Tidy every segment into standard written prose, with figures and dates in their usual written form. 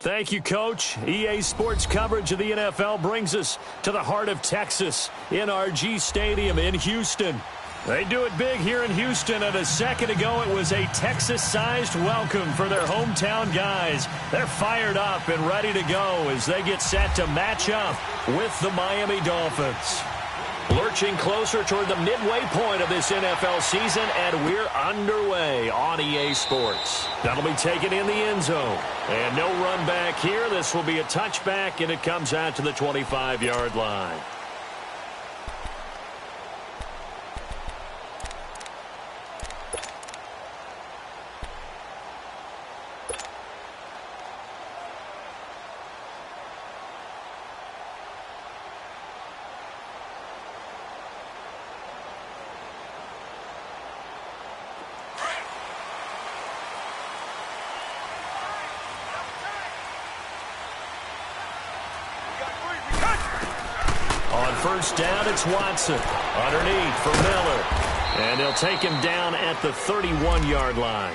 Thank you, Coach. EA Sports coverage of the NFL brings us to the heart of Texas, NRG Stadium in Houston. They do it big here in Houston, and a second ago it was a Texas-sized welcome for their hometown guys. They're fired up and ready to go as they get set to match up with the Miami Dolphins. Lurching closer toward the midway point of this NFL season, and we're underway on EA Sports. That'll be taken in the end zone. And no run back here. This will be a touchback, and it comes out to the 25-yard line. First down, it's Watson. Underneath for Miller. And they'll take him down at the 31-yard line.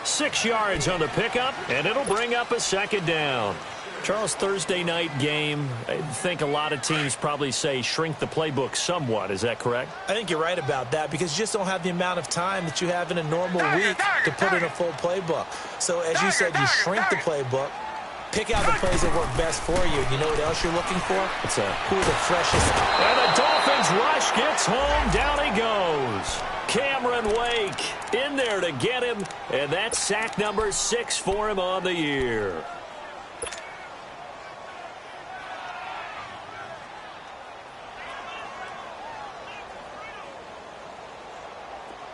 6 yards on the pickup, and it'll bring up a second down. Charles, Thursday night game, I think a lot of teams probably say shrink the playbook somewhat. Is that correct? I think you're right about that because you just don't have the amount of time that you have in a normal week to put in a full playbook. So, as you said, you shrink the playbook. Pick out the plays that work best for you. You know what else you're looking for? What's that? Who are the freshest? And the Dolphins rush gets home. Down he goes. Cameron Wake in there to get him. And that's sack number 6 for him on the year.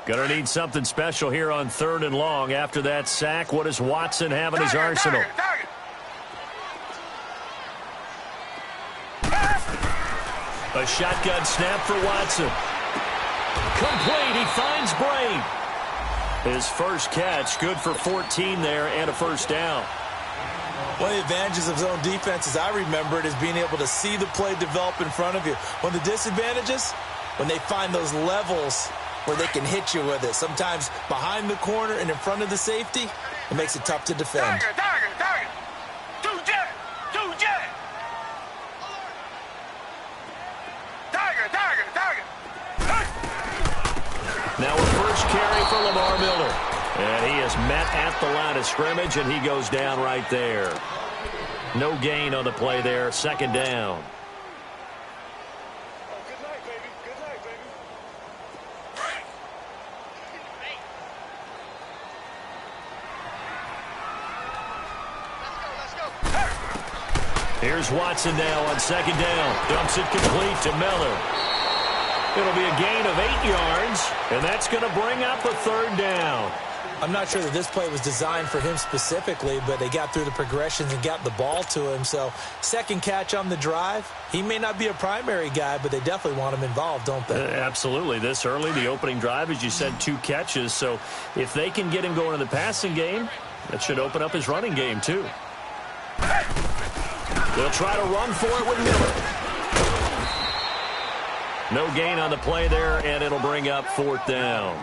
Going to need something special here on 3rd and long. After that sack, what does Watson have in his arsenal? A shotgun snap for Watson. Complete. He finds Brain. His first catch, good for 14 there and a first down. One of the advantages of zone defense, as I remember it, is being able to see the play develop in front of you. One of the disadvantages, when they find those levels where they can hit you with it. Sometimes behind the corner and in front of the safety, it makes it tough to defend. Now a first carry for Lamar Miller. And he is met at the line of scrimmage, and he goes down right there. No gain on the play there. Second down. Good night, baby. Good night, baby. Let's go. Here's Watson now on second down. Dumps it complete to Miller. It'll be a gain of 8 yards, and that's going to bring up a third down. I'm not sure that this play was designed for him specifically, but they got through the progressions and got the ball to him. So, second catch on the drive. He may not be a primary guy, but they definitely want him involved, don't they? Absolutely. This early, the opening drive, as you said, 2 catches. So, if they can get him going in the passing game, that should open up his running game, too. They'll try to run for it with Miller. No gain on the play there, and it'll bring up 4th down.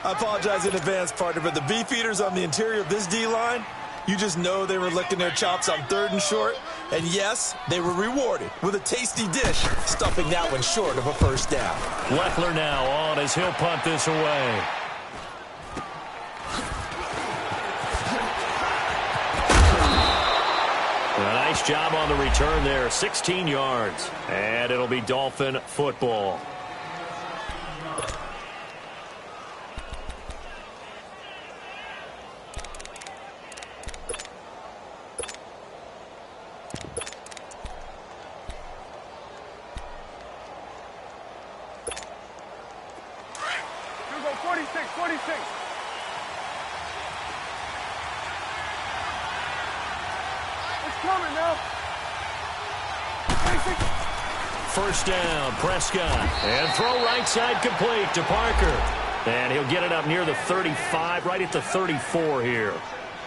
I apologize in advance, partner, but the beef eaters on the interior of this D-line, you just know they were licking their chops on 3rd and short. And yes, they were rewarded with a tasty dish, stuffing that one short of a first down. Leffler now on as he'll punt this away. A nice job on the return there, 16 yards. And it'll be Dolphin football. Here we go, 46, 46. Coming now. First down, Prescott. And throw right side complete to Parker. And he'll get it up near the 35, right at the 34 here.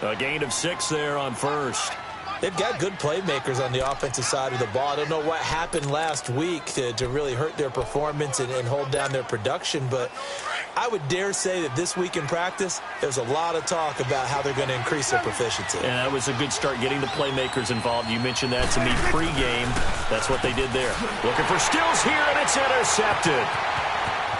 A gain of 6 there on first. They've got good playmakers on the offensive side of the ball. I don't know what happened last week to really hurt their performance and hold down their production, but I would dare say that this week in practice, there's a lot of talk about how they're going to increase their proficiency. And that was a good start getting the playmakers involved. You mentioned that to me pregame. That's what they did there. Looking for Stills here, and it's intercepted.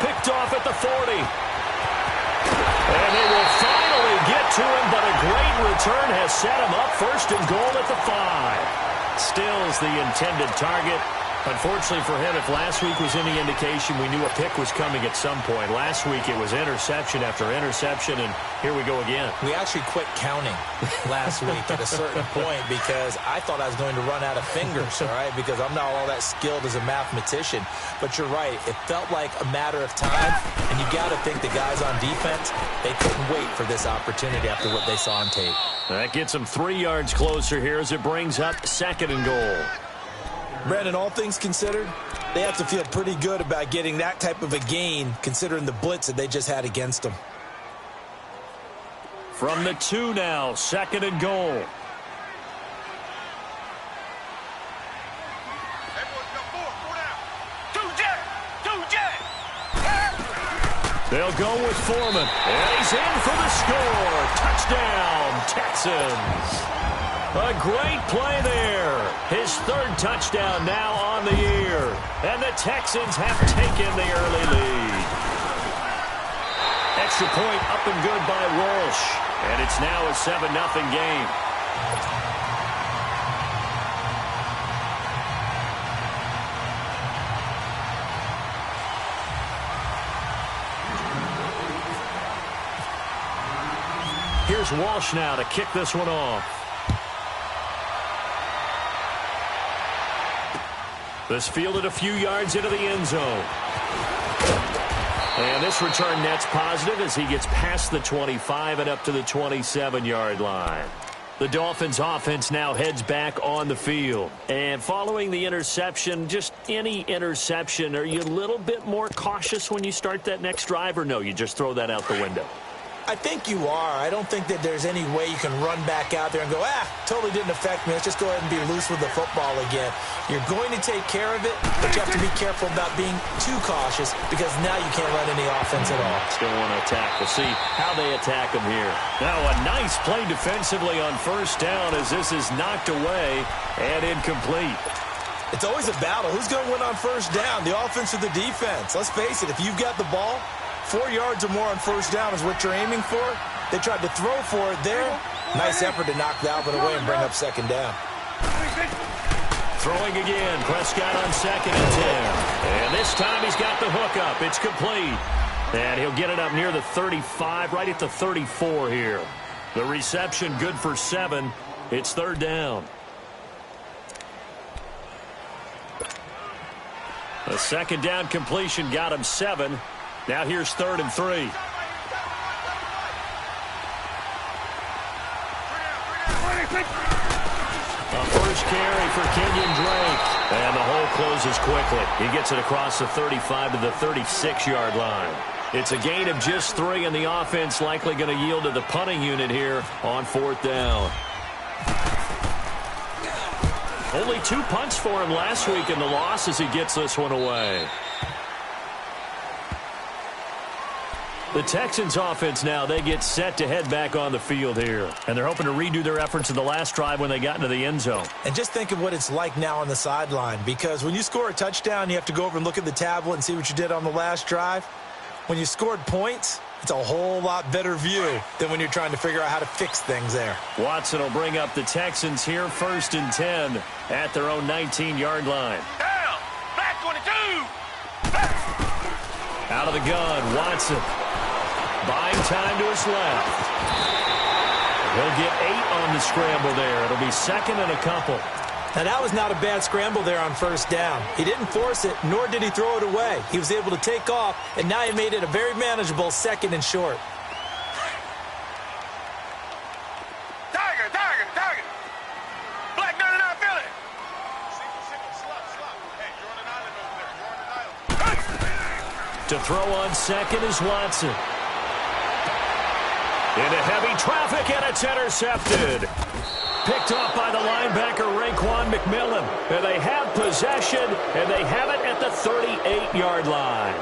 Picked off at the 40. And they will finally get to him, but a great return has set him up first and goal at the 5. Stills the intended target. Unfortunately for him, if last week was any indication, we knew a pick was coming at some point. Last week it was interception after interception, and here we go again. We actually quit counting last week at a certain point because I thought I was going to run out of fingers, all right, because I'm not all that skilled as a mathematician. But you're right. It felt like a matter of time, and you got to think the guys on defense, they couldn't wait for this opportunity after what they saw on tape. That gets them 3 yards closer here as it brings up 2nd and goal. Brandon, all things considered, they have to feel pretty good about getting that type of a gain considering the blitz that they just had against them. From the 2 now, 2nd and goal. They'll go with Foreman. And he's in for the score. Touchdown, Texans. A great play there. His 3rd touchdown now on the year. And the Texans have taken the early lead. Extra point up and good by Walsh. And it's now a 7-0 game. Here's Walsh now to kick this one off. This fielded a few yards into the end zone. And this return net's positive as he gets past the 25 and up to the 27-yard line. The Dolphins offense now heads back on the field. And following the interception, just any interception, are you a little bit more cautious when you start that next drive, or no, you just throw that out the window? I think you are. I don't think that there's any way you can run back out there and go, totally didn't affect me. Let's just go ahead and be loose with the football again. You're going to take care of it, but you have to be careful about being too cautious because now you can't run any offense at all. Still want to attack. We'll see how they attack him here. Now a nice play defensively on 1st down as this is knocked away and incomplete. It's always a battle. Who's going to win on 1st down, the offense or the defense? Let's face it, if you've got the ball, 4 yards or more on 1st down is what you're aiming for. They tried to throw for it there. Nice effort to knock that one away and bring up 2nd down. Throwing again. Prescott on 2nd and 10. And this time he's got the hook up. It's complete. And he'll get it up near the 35, right at the 34 here. The reception good for 7. It's 3rd down. The 2nd down completion got him 7. Now here's 3rd and 3. A first carry for Kenyon Drake. And the hole closes quickly. He gets it across the 35 to the 36-yard line. It's a gain of just 3, and the offense likely going to yield to the punting unit here on 4th down. Only 2 punts for him last week in the loss as he gets this one away. The Texans offense now, they get set to head back on the field here. And they're hoping to redo their efforts in the last drive when they got into the end zone. And just think of what it's like now on the sideline, because when you score a touchdown, you have to go over and look at the tablet and see what you did on the last drive. When you scored points, it's a whole lot better view than when you're trying to figure out how to fix things there. Watson will bring up the Texans here 1st and 10 at their own 19-yard line. Down! Back 22! Back! Out of the gun, Watson. Buying time to his left. He'll get 8 on the scramble there. It'll be 2nd and a couple. Now, that was not a bad scramble there on 1st down. He didn't force it, nor did he throw it away. He was able to take off, and now he made it a very manageable 2nd and short. Tiger, tiger, tiger! Black 99 Philly! Hey, you're on an island over there. You're on an island. To throw on 2nd is Watson. Into heavy traffic, and it's intercepted. Picked off by the linebacker, Raekwon McMillan. And they have possession, and they have it at the 38-yard line.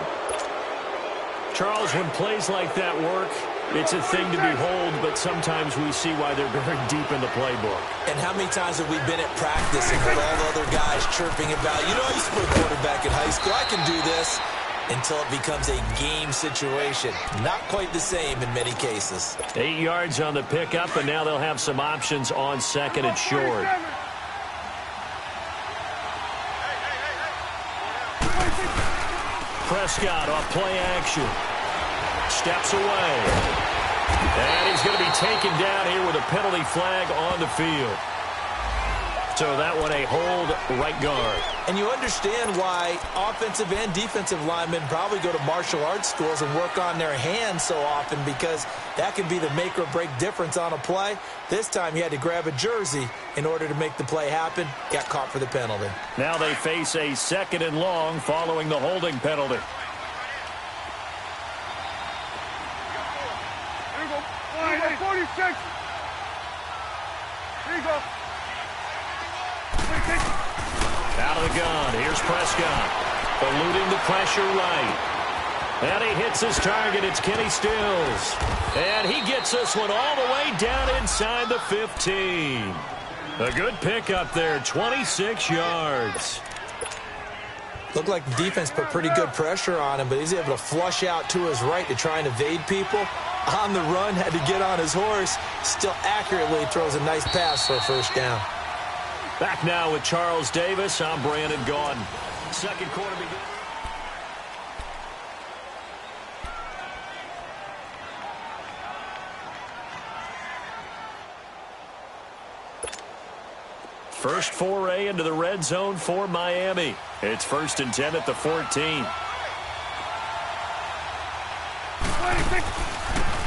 Charles, when plays like that work, it's a thing to behold, but sometimes we see why they're very deep in the playbook. And how many times have we been at practice and heard all the other guys chirping about, you know, I used to play quarterback in high school, I can do this, until it becomes a game situation. Not quite the same in many cases. 8 yards on the pickup, and now they'll have some options on second and short. Prescott off play action. Steps away. And he's going to be taken down here with a penalty flag on the field. So that one a hold right guard. And you understand why offensive and defensive linemen probably go to martial arts schools and work on their hands so often, because that can be the make or break difference on a play. This time he had to grab a jersey in order to make the play happen. Got caught for the penalty. Now they face a 2nd and long following the holding penalty. Here you go. 46. Here you go. Out of the gun. Here's Prescott. Eluding the pressure right. And he hits his target. It's Kenny Stills. And he gets this one all the way down inside the 15. A good pickup there. 26 yards. Looked like the defense put pretty good pressure on him, but he's able to flush out to his right to try and evade people. On the run, had to get on his horse. Still accurately throws a nice pass for a first down. Back now with Charles Davis. I'm Brandon Gaudin. Second quarter begins. First foray into the red zone for Miami. It's 1st and 10 at the 14.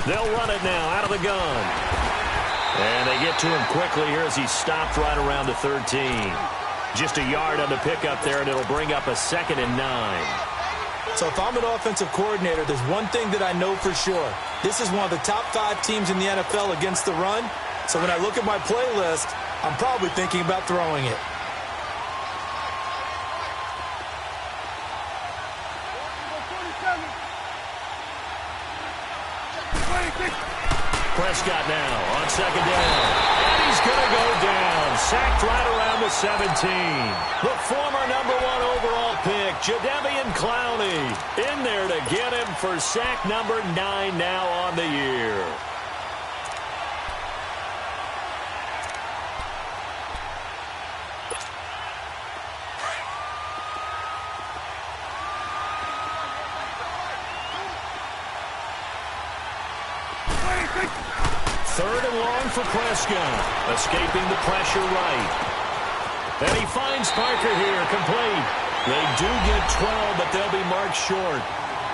They'll run it now out of the gun. And they get to him quickly here as he stopped right around the 13. Just a yard on the pickup there, and it'll bring up a 2nd and 9. So if I'm an offensive coordinator, there's one thing that I know for sure. This is one of the top 5 teams in the NFL against the run. So when I look at my playlist, I'm probably thinking about throwing it. Prescott now on 2nd down. And he's going to go down. Sacked right around the 17. The former #1 overall pick, Jadeveon Clowney, in there to get him for sack number 9 now on the year. Third and long for Prescott. Escaping the pressure right. And he finds Parker here, complete. They do get 12, but they'll be marked short.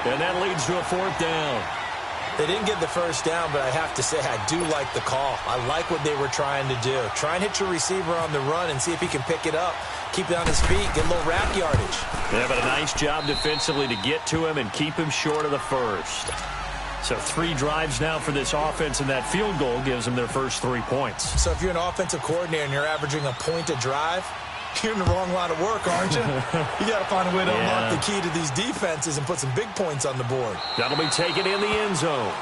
And that leads to a 4th down. They didn't get the first down, but I have to say I do like the call. I like what they were trying to do. Try and hit your receiver on the run and see if he can pick it up. Keep it on his feet, get a little rack yardage. Yeah, but a nice job defensively to get to him and keep him short of the first. So 3 drives now for this offense, and that field goal gives them their first 3 points. So if you're an offensive coordinator and you're averaging a point a drive, you're in the wrong line of work, aren't you? You got to find a way to unlock the key to these defenses and put some big points on the board. That'll be taken in the end zone.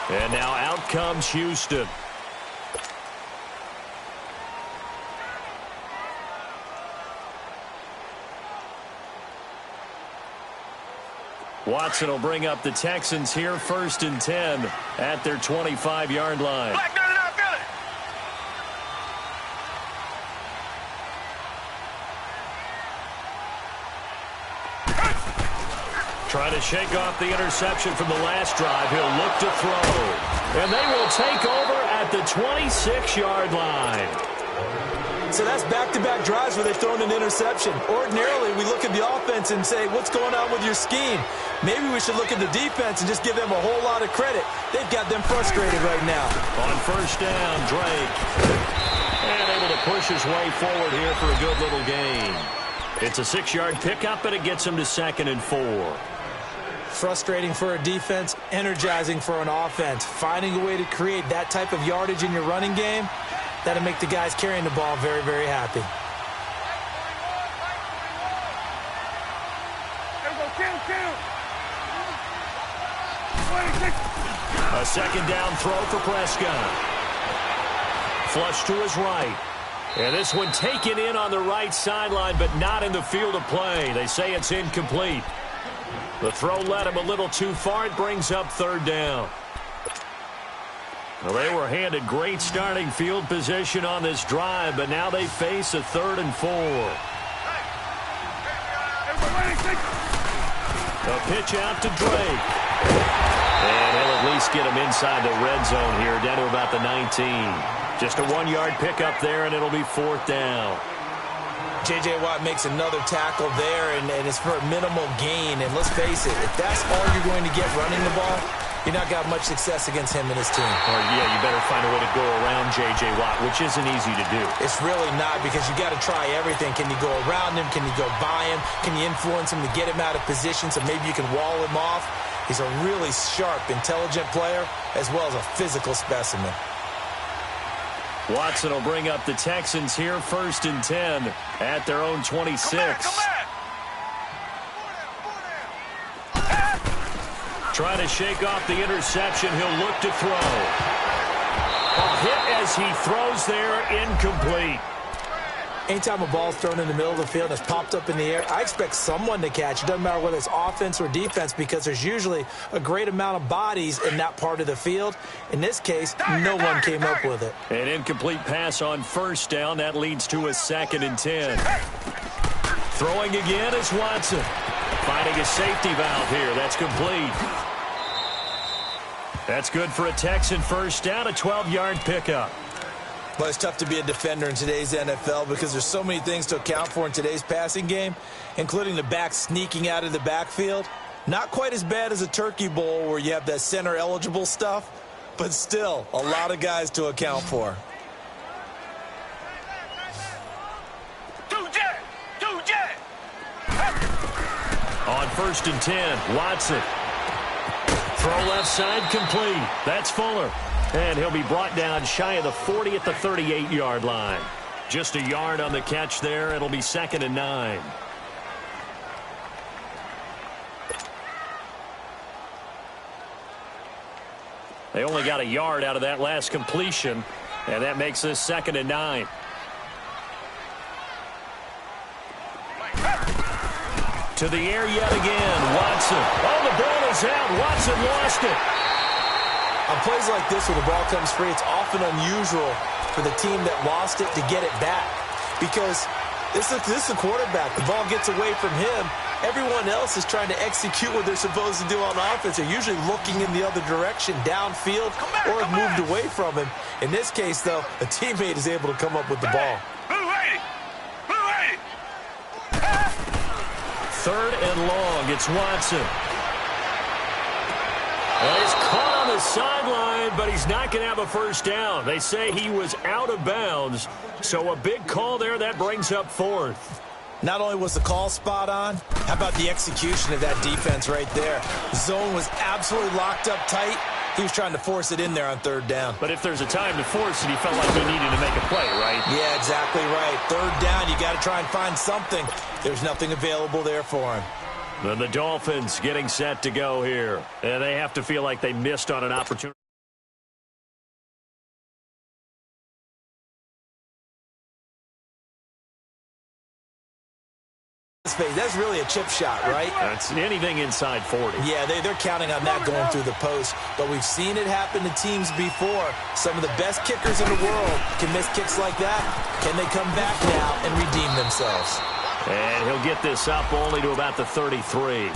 And now out comes Houston. Watson will bring up the Texans here, 1st and 10 at their 25-yard line. Black, no, feel it. Trying to shake off the interception from the last drive. He'll look to throw. And they will take over at the 26-yard line. So that's back-to-back drives where they've thrown an interception. Ordinarily, we look at the offense and say, what's going on with your scheme? Maybe we should look at the defense and just give them a whole lot of credit. They've got them frustrated right now. On 1st down, Drake. And able to push his way forward here for a good little gain. It's a 6-yard pickup, and it gets him to 2nd and 4. Frustrating for a defense, energizing for an offense. Finding a way to create that type of yardage in your running game, that'll make the guys carrying the ball very, very happy. There we go, kill. second down throw for Prescott. Flush to his right. And this one taken in on the right sideline, but not in the field of play. They say it's incomplete. The throw led him a little too far. It brings up third down. Well, they were handed great starting field position on this drive, but now they face a 3rd and 4. A pitch out to Drake. And he'll at least get him inside the red zone here, down to about the 19. Just a 1-yard pickup there, and it'll be 4th down. J.J. Watt makes another tackle there, and it's for a minimal gain. And let's face it, if that's all you're going to get running the ball, you're not got much success against him and his team. Or, yeah, you better find a way to go around J.J. Watt, which isn't easy to do. It's really not, because you got to try everything. Can you go around him? Can you go by him? Can you influence him to get him out of position so maybe you can wall him off? He's a really sharp, intelligent player, as well as a physical specimen. Watson will bring up the Texans here, 1st and 10 at their own 26. Trying to shake off the interception. He'll look to throw. A hit as he throws there, incomplete. Anytime a ball's thrown in the middle of the field and it's popped up in the air, I expect someone to catch. It doesn't matter whether it's offense or defense, because there's usually a great amount of bodies in that part of the field. In this case, no one came up with it. An incomplete pass on 1st down. That leads to a 2nd and 10. Throwing again is Watson. Finding a safety valve here. That's complete. That's good for a Texan 1st down, a 12-yard pickup. Well, it's tough to be a defender in today's NFL because there's so many things to account for in today's passing game, including the back sneaking out of the backfield. Not quite as bad as a Turkey Bowl where you have that center-eligible stuff, but still a lot of guys to account for. On 1st and 10, Watson. Throw left side, complete. That's Fuller. And he'll be brought down shy of the 40 at the 38-yard line. Just a yard on the catch there. It'll be 2nd and 9. They only got a yard out of that last completion, and that makes this 2nd and 9. To the air yet again, Watson. Oh, the ball is out. Watson lost it. On plays like this where the ball comes free, it's often unusual for the team that lost it to get it back, because this is the quarterback. The ball gets away from him. Everyone else is trying to execute what they're supposed to do on offense. They're usually looking in the other direction, downfield, or have moved away from him. In this case, though, a teammate is able to come up with the ball. 3rd and long. It's Watson. Well, he's caught on the sideline, but he's not going to have a 1st down. They say he was out of bounds, so a big call there. That brings up 4th. Not only was the call spot on, how about the execution of that defense right there? The zone was absolutely locked up tight. He was trying to force it in there on 3rd down. But if there's a time to force it, he felt like he needed to make a play, right? Yeah, exactly right. 3rd down, you got to try and find something. There's nothing available there for him. And the Dolphins getting set to go here. And they have to feel like they missed on an opportunity. That's really a chip shot, right? That's anything inside 40. Yeah, they're counting on that going through the post. But we've seen it happen to teams before. Some of the best kickers in the world can miss kicks like that. Can they come back now and redeem themselves? And he'll get this up only to about the 33.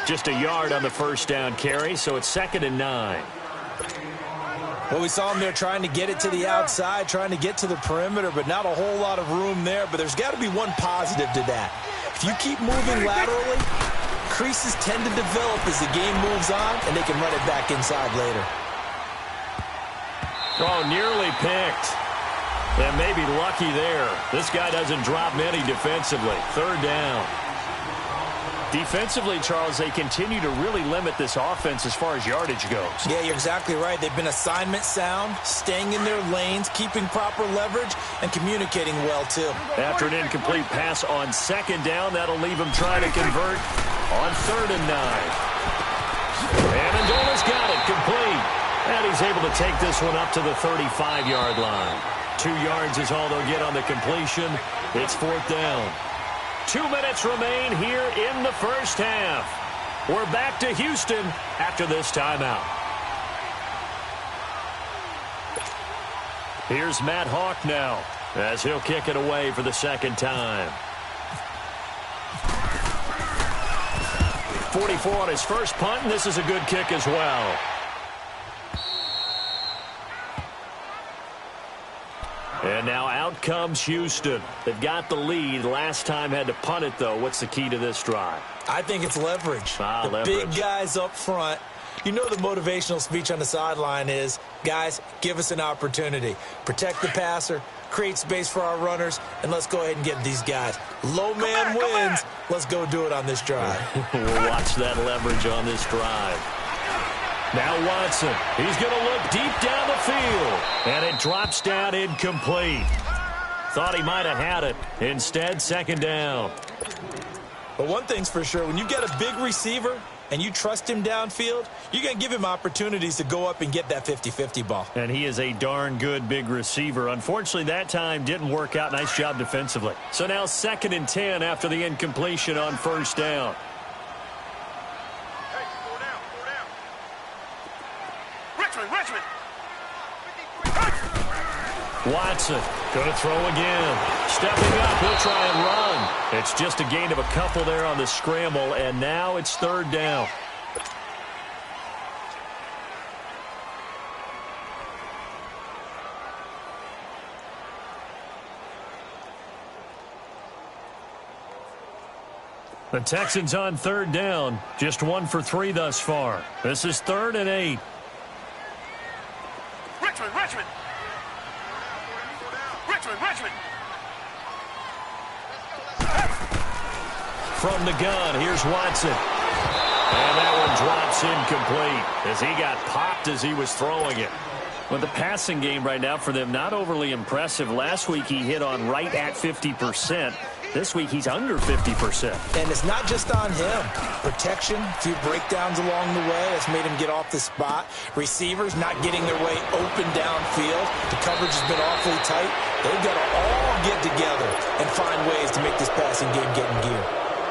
Just a yard on the 1st down carry, so it's 2nd and 9. Well, we saw him there trying to get it to the outside, trying to get to the perimeter, but not a whole lot of room there. But there's got to be one positive to that. If you keep moving laterally, creases tend to develop as the game moves on, and they can run it back inside later. Oh, nearly picked. And maybe lucky there. This guy doesn't drop many defensively. 3rd down. Defensively, Charles, they continue to really limit this offense as far as yardage goes. Yeah, you're exactly right. They've been assignment sound, staying in their lanes, keeping proper leverage, and communicating well, too. After an incomplete pass on 2nd down, that'll leave him trying to convert on 3rd and 9. Amendola's got it complete. And Steelers able to take this one up to the 35-yard line. 2 yards is all they'll get on the completion. It's 4th down. 2 minutes remain here in the first half. We're back to Houston after this timeout. Here's Matt Hawk now as he'll kick it away for the second time. 44 on his first punt, and this is a good kick as well. And now out comes Houston. They've got the lead. Last time had to punt it, though. What's the key to this drive? I think it's leverage. Leverage. Big guys up front. You know the motivational speech on the sideline is, guys, give us an opportunity. Protect the passer, create space for our runners, and let's go ahead and get these guys. Low man wins. Let's go do it on this drive. We'll watch that leverage on this drive. Now Watson. He's going to look deep down the field. And it drops down incomplete. Thought he might have had it. Instead, second down. But one thing's for sure, when you get a big receiver and you trust him downfield, you're going to give him opportunities to go up and get that 50-50 ball. And he is a darn good big receiver. Unfortunately, that time didn't work out. Nice job defensively. So now 2nd and 10 after the incompletion on first down. Richmond. Watson going to throw again. Stepping up, he'll try and run. It's just a gain of a couple there on the scramble, and now it's 3rd down. The Texans on 3rd down. Just 1 for 3 thus far. This is 3rd and 8. Richmond. From the gun, here's Watson. And that one drops incomplete as he got popped as he was throwing it. Well, the passing game right now for them, not overly impressive. Last week he hit on right at 50%. This week he's under 50%. And it's not just on him. Protection, a few breakdowns along the way. That's made him get off the spot. Receivers not getting their way open downfield. The coverage has been awfully tight. They've got to all get together and find ways to make this passing game get in gear.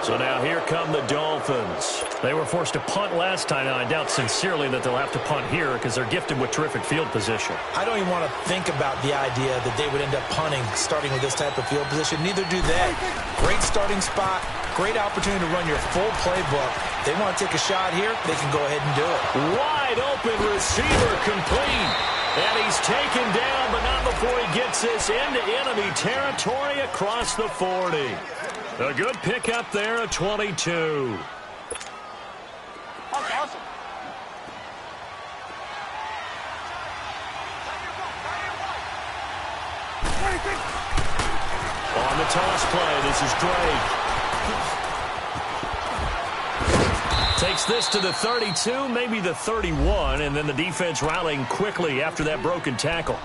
So now here come the Dolphins. They were forced to punt last time. Now, I doubt sincerely that they'll have to punt here because they're gifted with terrific field position. I don't even want to think about the idea that they would end up punting starting with this type of field position. Neither do they. Great starting spot. Great opportunity to run your full playbook. They want to take a shot here, they can go ahead and do it. Wide open receiver complete. And he's taken down, but not before he gets this into enemy territory across the 40. A good pickup there at 22. Awesome. On the toss play, this is Drake. Takes this to the 32, maybe the 31, and then the defense rallying quickly after that broken tackle.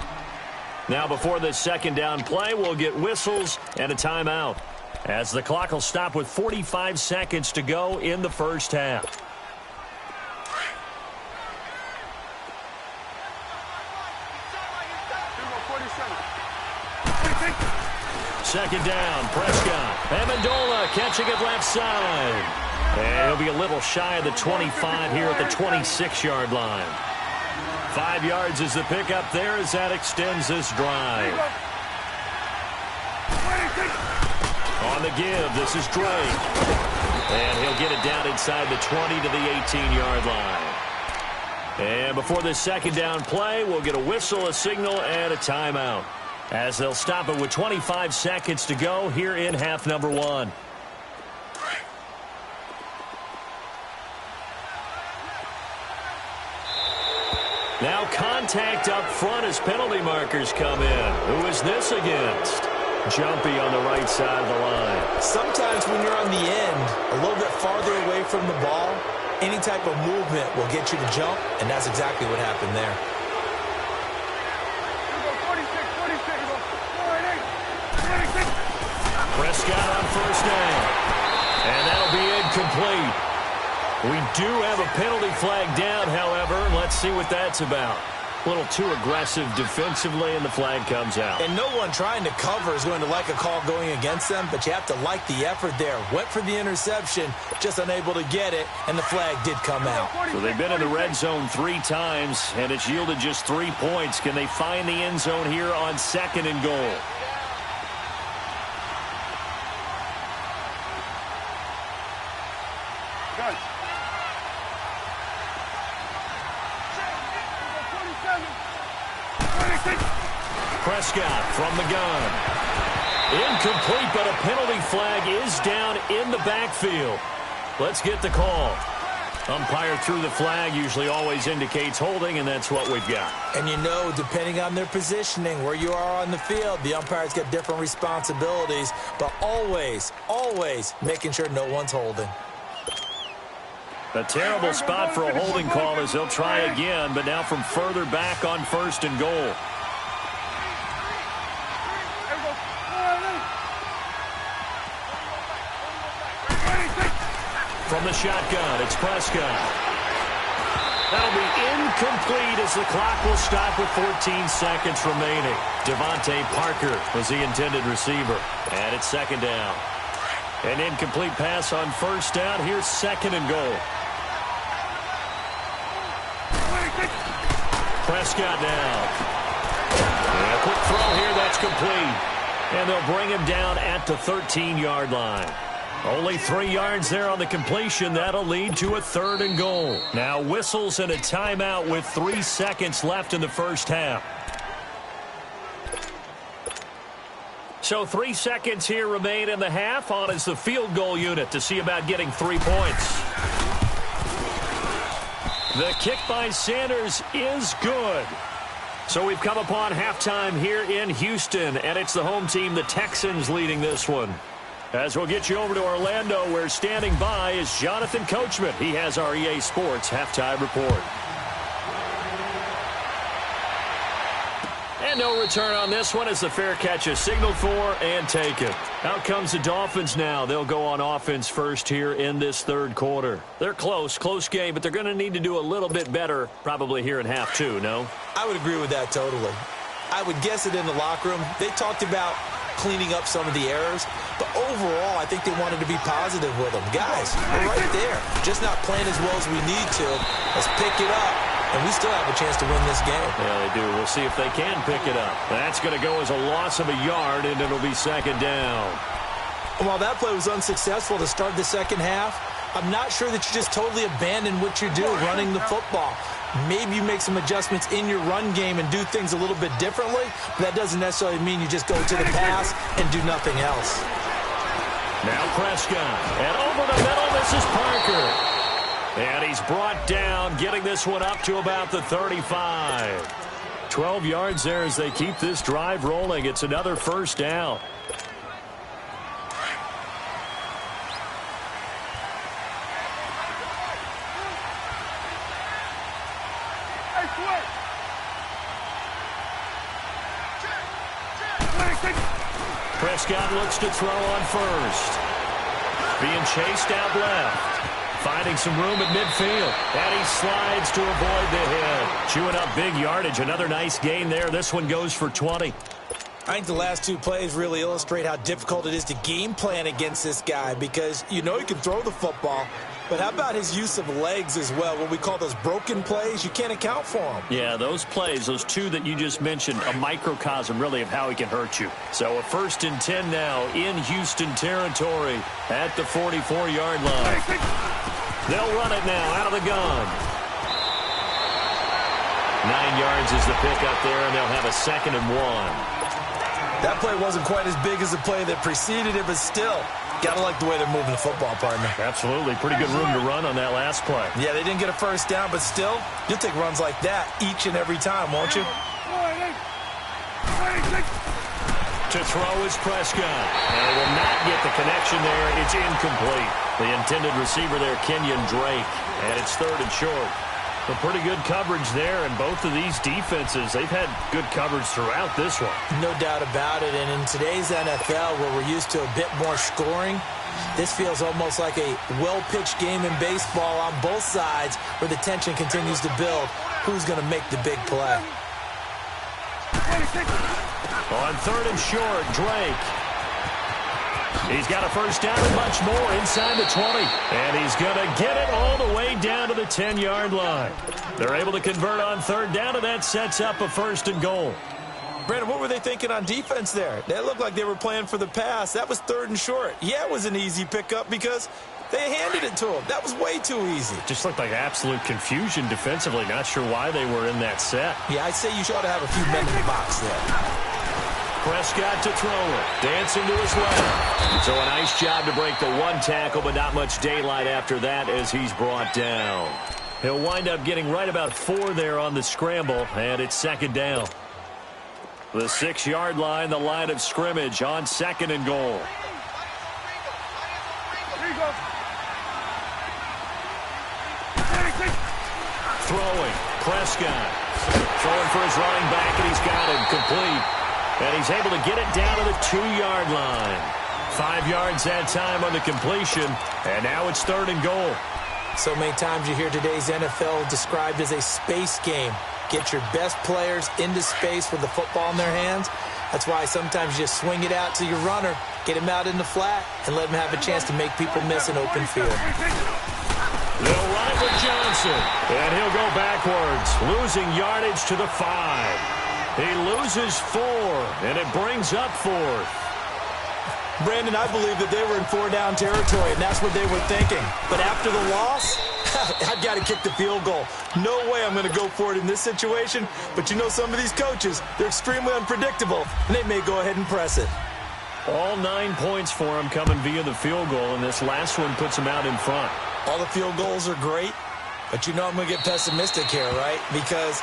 Now before this second down play, we'll get whistles and a timeout, as the clock will stop with 45 seconds to go in the first half. Second down, Prescott. Amendola catching it left side. And he'll be a little shy of the 25 here at the 26-yard line. 5 yards is the pickup there as that extends this drive. On the give, this is Drake. And he'll get it down inside the 20 to the 18-yard line. And before this second down play, we'll get a whistle, a signal, and a timeout, as they'll stop it with 25 seconds to go here in half number 1. Now contact up front as penalty markers come in. Who is this against? Jumpy on the right side of the line. Sometimes when you're on the end, a little bit farther away from the ball, any type of movement will get you to jump, and that's exactly what happened there. Prescott on first down. And that'll be incomplete. We do have a penalty flag down, however. Let's see what that's about. A little too aggressive defensively, and the flag comes out. And no one trying to cover is going to like a call going against them, but you have to like the effort there. Went for the interception, just unable to get it, and the flag did come out. So they've been in the red zone 3 times, and it's yielded just 3 points. Can they find the end zone here on 2nd and goal? Good. Prescott from the gun. Incomplete, but a penalty flag is down in the backfield. Let's get the call. Umpire threw the flag, usually always indicates holding, and that's what we've got. And you know, depending on their positioning, where you are on the field, the umpire's got different responsibilities, but always, always making sure no one's holding. A terrible spot for a holding call as they'll try again, but now from further back on 1st and goal. From the shotgun, it's Prescott. That'll be incomplete as the clock will stop with 14 seconds remaining. Devontae Parker was the intended receiver. And it's 2nd down. An incomplete pass on 1st down. Here's 2nd and goal. Prescott now. And a quick throw here, that's complete. And they'll bring him down at the 13-yard line. Only 3 yards there on the completion. That'll lead to a 3rd and goal. Now whistles and a timeout with 3 seconds left in the first half. So 3 seconds here remain in the half. On is the field goal unit to see about getting 3 points. The kick by Sanders is good. So we've come upon halftime here in Houston, and it's the home team, the Texans, leading this one. As we'll get you over to Orlando, where standing by is Jonathan Coachman. He has our EA Sports halftime report. And no return on this one as the fair catch is signaled for and taken. Out comes the Dolphins now. They'll go on offense first here in this 3rd quarter. They're close game, but they're going to need to do a little bit better probably here in half 2, no? I would agree with that totally. I would guess it in the locker room. They talked about cleaning up some of the errors, but overall, I think they wanted to be positive with them. Guys, we're right there. Just not playing as well as we need to. Let's pick it up, and we still have a chance to win this game. Yeah, they do. We'll see if they can pick it up. That's going to go as a loss of a yard, and it'll be 2nd down. While that play was unsuccessful to start the second half, I'm not sure that you just totally abandon what you do running the football. Maybe you make some adjustments in your run game and do things a little bit differently. But that doesn't necessarily mean you just go to the pass and do nothing else. Now Prescott. And over the middle, this is Parker. And he's brought down, getting this one up to about the 35. 12 yards there as they keep this drive rolling. It's another 1st down. Prescott looks to throw on 1st. Being chased out left. Finding some room at midfield. And he slides to avoid the hit. Chewing up big yardage. Another nice gain there. This one goes for 20. I think the last 2 plays really illustrate how difficult it is to game plan against this guy, because you know he can throw the football, but how about his use of legs as well? What we call those broken plays, you can't account for them. Yeah, those plays, those 2 that you just mentioned, a microcosm really of how he can hurt you. So a 1st and 10 now in Houston territory at the 44-yard line. They'll run it now out of the gun. 9 yards is the pickup there, and they'll have a 2nd and 1. That play wasn't quite as big as the play that preceded it, but still, got to like the way they're moving the football, partner. Absolutely. Pretty good room to run on that last play. Yeah, they didn't get a 1st down, but still, you'll take runs like that each and every time, won't you? To throw is Prescott. And he will not get the connection there. It's incomplete. The intended receiver there, Kenyon Drake. And it's 3rd and short. A pretty good coverage there, and both of these defenses, they've had good coverage throughout this one. No doubt about it, and in today's NFL, where we're used to a bit more scoring, this feels almost like a well-pitched game in baseball on both sides, where the tension continues to build. who's going to make the big play. On 3rd and short, Drake. He's got a first down and much more inside the 20. And he's going to get it all the way down to the 10-yard line. They're able to convert on 3rd down, and that sets up a 1st and goal. Brandon, what were they thinking on defense there? They looked like they were playing for the pass. That was 3rd and short. Yeah, it was an easy pickup because they handed it to him. That was way too easy. Just looked like absolute confusion defensively. Not sure why they were in that set. Yeah, I'd say you ought to have a few men in the box there. Prescott to throw it. Dancing to his left. So a nice job to break the 1 tackle, but not much daylight after that as he's brought down. He'll wind up getting right about 4 there on the scramble, and it's 2nd down. The 6-yard line, the line of scrimmage on 2nd and goal. Throwing. Prescott. Throwing for his running back, and he's got him complete. And he's able to get it down to the 2-yard line. 5 yards that time on the completion, and now it's 3rd and goal. So many times you hear today's NFL described as a space game. Get your best players into space with the football in their hands. That's why sometimes you just swing it out to your runner, get him out in the flat, and let him have a chance to make people miss an open field. They'll run with Johnson, and he'll go backwards, losing yardage to the 5. He loses 4, and it brings up 4th. Brandon, I believe that they were in 4-down territory, and that's what they were thinking. But after the loss, I've got to kick the field goal. No way I'm going to go for it in this situation. But you know some of these coaches, they're extremely unpredictable, and they may go ahead and press it. All 9 points for him coming via the field goal, and this last one puts him out in front. All the field goals are great, but you know I'm going to get pessimistic here, right? Because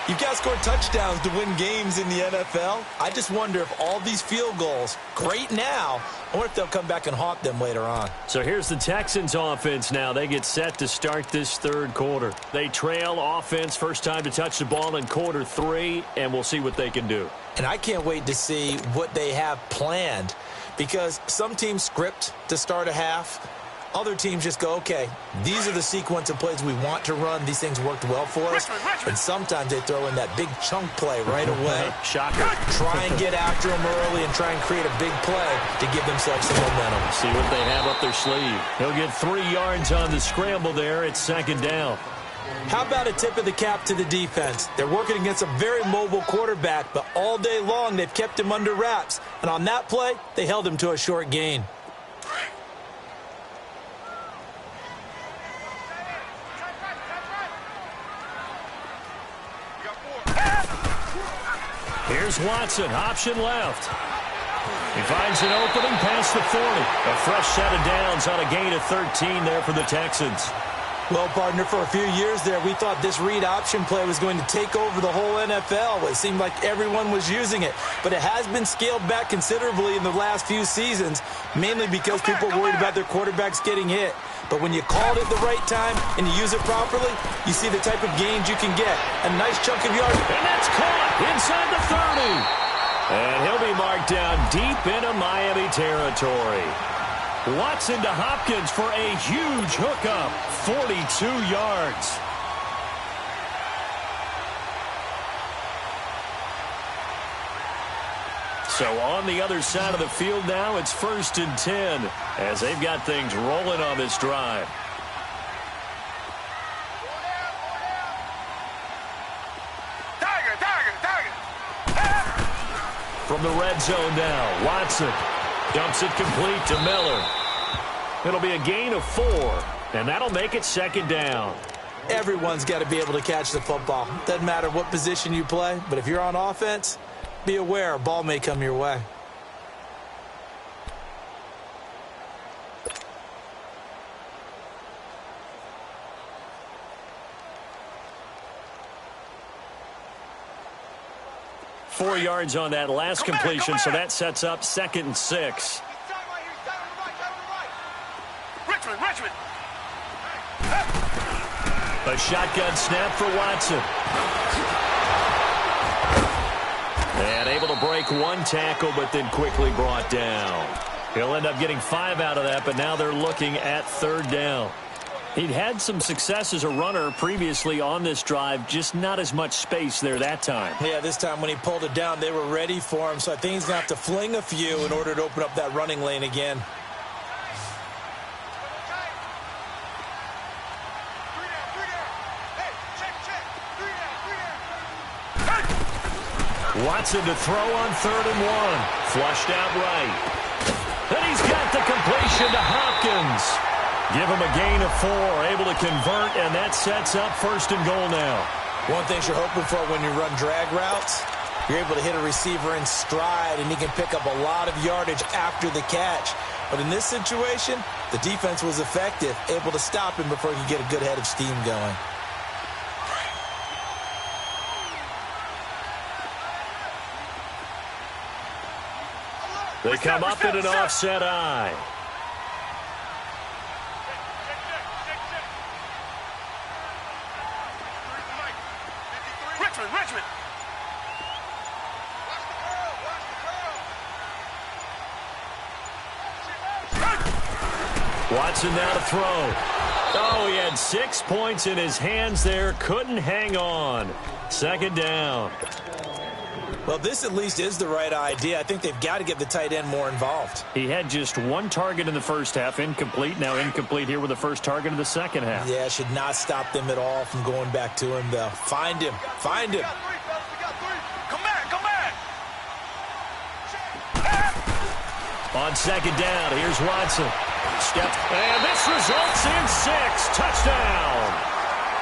you've got to score touchdowns to win games in the NFL. I just wonder if all these field goals, great now, I wonder if they'll come back and haunt them later on. So here's the Texans offense now. They get set to start this 3rd quarter. They trail offense, first time to touch the ball in quarter 3, and we'll see what they can do. And I can't wait to see what they have planned, because some teams script to start a half. Other teams just go, okay, these are the sequence of plays we want to run. These things worked well for us. And sometimes they throw in that big chunk play right away. Shocker. Try and get after them early and try and create a big play to give themselves some momentum. See what they have up their sleeve. He'll get 3 yards on the scramble there. It's 2nd down. How about a tip of the cap to the defense? They're working against a very mobile quarterback, but all day long they've kept him under wraps. And on that play, they held him to a short gain. Here's Watson, option left. He finds an opening past the 40. A fresh set of downs on a gain of 13 there for the Texans. Well, partner, for a few years there, we thought this read option play was going to take over the whole NFL. It seemed like everyone was using it. But it has been scaled back considerably in the last few seasons, mainly because people are worried about their quarterbacks getting hit. But when you call it the right time and you use it properly, you see the type of gains you can get. A nice chunk of yards. And that's caught inside the 30. And he'll be marked down deep into Miami territory. Watson to Hopkins for a huge hookup. 42 yards. So on the other side of the field now, it's 1st and 10 as they've got things rolling on this drive. From the red zone now, Watson dumps it complete to Miller. It'll be a gain of 4, and that'll make it 2nd down. Everyone's got to be able to catch the football. Doesn't matter what position you play, but if you're on offense, be aware a ball may come your way. Four yards on that last completion, so that sets up 2nd and 6. Richmond. A shotgun snap for Watson. And able to break 1 tackle, but then quickly brought down. He'll end up getting 5 out of that, but now they're looking at 3rd down. He'd had some success as a runner previously on this drive, just not as much space there that time. Yeah, this time when he pulled it down, they were ready for him, so I think he's going to have to fling a few in order to open up that running lane again. Watson to throw on 3rd and 1. Flushed out right. And he's got the completion to Hopkins. Give him a gain of 4, able to convert, and that sets up 1st and goal now. One thing you're hoping for when you run drag routes, you're able to hit a receiver in stride, and he can pick up a lot of yardage after the catch. But in this situation, the defense was effective, able to stop him before he could get a good head of steam going. They come up in an offset eye. Richmond. Watson now to throw. Oh, he had 6 points in his hands there. Couldn't hang on. 2nd down. Well, this at least is the right idea. I think they've got to get the tight end more involved. He had just 1 target in the first half, incomplete. Now incomplete here with the first target of the second half. Yeah, should not stop them at all from going back to him, though. Find him. Find him. Come back. On 2nd down, here's Watson. Step, and this results in 6. Touchdown.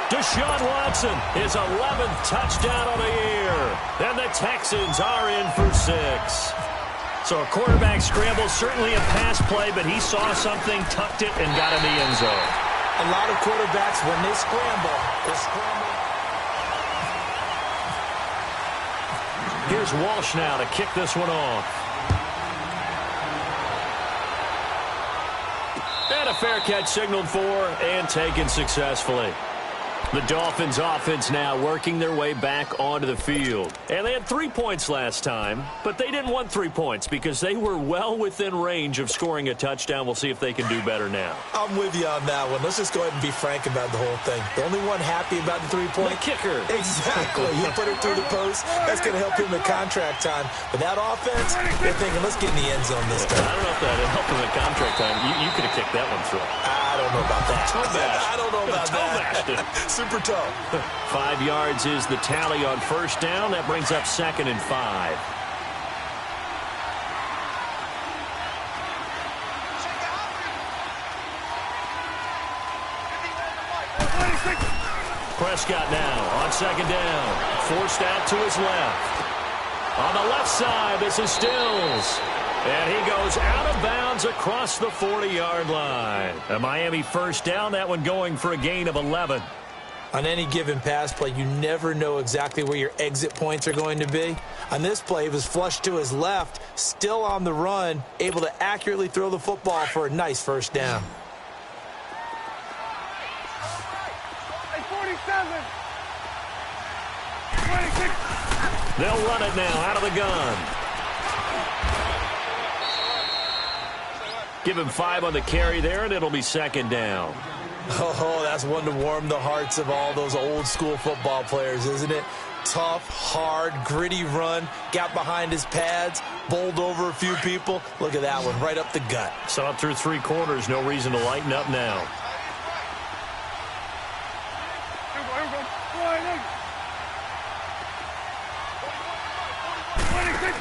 Deshaun Watson, his 11th touchdown of the year. And the Texans are in for 6. So a quarterback scramble, certainly a pass play, but he saw something, tucked it, and got in the end zone. A lot of quarterbacks, when they scramble, Here's Walsh now to kick this one off. And a fair catch signaled for and taken successfully. The Dolphins offense now working their way back onto the field. And they had 3 points last time, but they didn't want 3 points because they were well within range of scoring a touchdown. We'll see if they can do better now. I'm with you on that one. Let's just go ahead and be frank about the whole thing. The only one happy about the 3-point? The kicker. Exactly. You put it through the post. That's going to help him in contract time. But that offense, they're thinking, let's get in the end zone this time. I don't know if that helped him in contract time. You could have kicked that one through. I don't know about that. I don't know about that. Super tough. 5 yards is the tally on 1st down. That brings up 2nd and 5. Prescott now on 2nd down. Forced out to his left. On the left side, this is Stills. And he goes out of bounds across the 40-yard line. A Miami 1st down, that one going for a gain of 11. On any given pass play, you never know exactly where your exit points are going to be. On this play, he was flushed to his left, still on the run, able to accurately throw the football for a nice 1st down. Hey, 47. 26. They'll run it now out of the gun. Give him 5 on the carry there, and it'll be 2nd down. Oh, that's one to warm the hearts of all those old-school football players, isn't it? Tough, hard, gritty run, got behind his pads, bowled over a few people. Look at that one, right up the gut. Saw it through 3 quarters, no reason to lighten up now. Here we go. 26.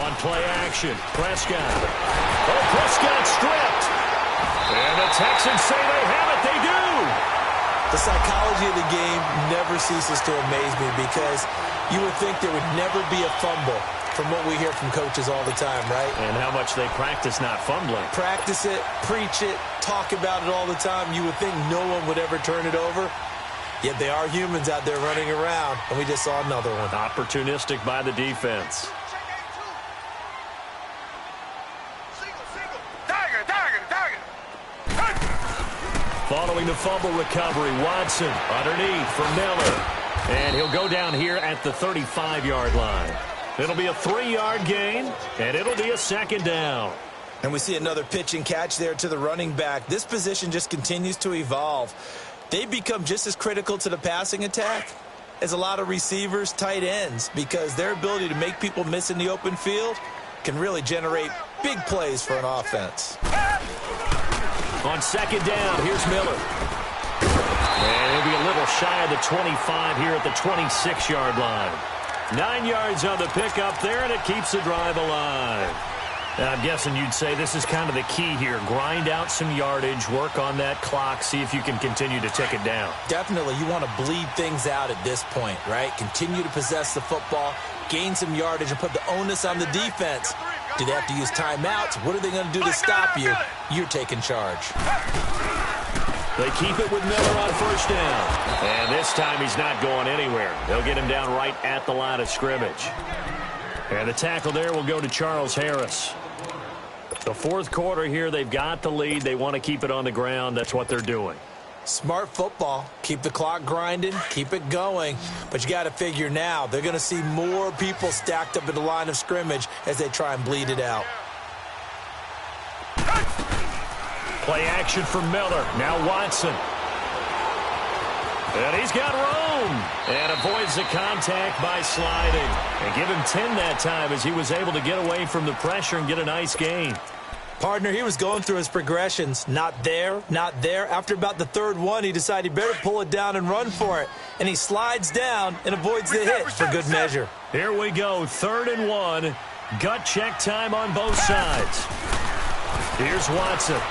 On play action, Prescott. Oh, Prescott stripped. And the Texans say they have it. They do. The psychology of the game never ceases to amaze me because you would think there would never be a fumble from what we hear from coaches all the time, right? And how much they practice not fumbling. Practice it, preach it, talk about it all the time. You would think no one would ever turn it over. Yet they are humans out there running around, and we just saw another one. Opportunistic by the defense. Following the fumble recovery, Watson underneath for Miller. And he'll go down here at the 35-yard line. It'll be a 3-yard gain, and it'll be a 2nd down. And we see another pitch and catch there to the running back. This position just continues to evolve. They become just as critical to the passing attack as a lot of receivers, tight ends, because their ability to make people miss in the open field can really generate big plays for an offense. On second down, here's Miller. And he'll be a little shy of the 25 here at the 26-yard line. 9 yards on the pickup there, and it keeps the drive alive. And I'm guessing you'd say this is kind of the key here. Grind out some yardage, work on that clock, see if you can continue to tick it down. Definitely. You want to bleed things out at this point, right? Continue to possess the football, gain some yardage, and put the onus on the defense. Do they have to use timeouts? What are they going to do to stop you? You're taking charge. They keep it with Miller on first down. And this time he's not going anywhere. They'll get him down right at the line of scrimmage. And the tackle there will go to Charles Harris. The fourth quarter here, they've got the lead. They want to keep it on the ground. That's what they're doing. Smart football. Keep the clock grinding. Keep it going. But you got to figure now, they're going to see more people stacked up at the line of scrimmage as they try and bleed it out. Play action for Miller. Now Watson. And he's got room. And avoids the contact by sliding. And give him 10 that time as he was able to get away from the pressure and get a nice gain. Partner, he was going through his progressions. Not there, not there. After about the third one, he decided he better pull it down and run for it. And he slides down and avoids the hit for good measure. Here we go, 3rd and 1. Gut check time on both sides. Here's Watson.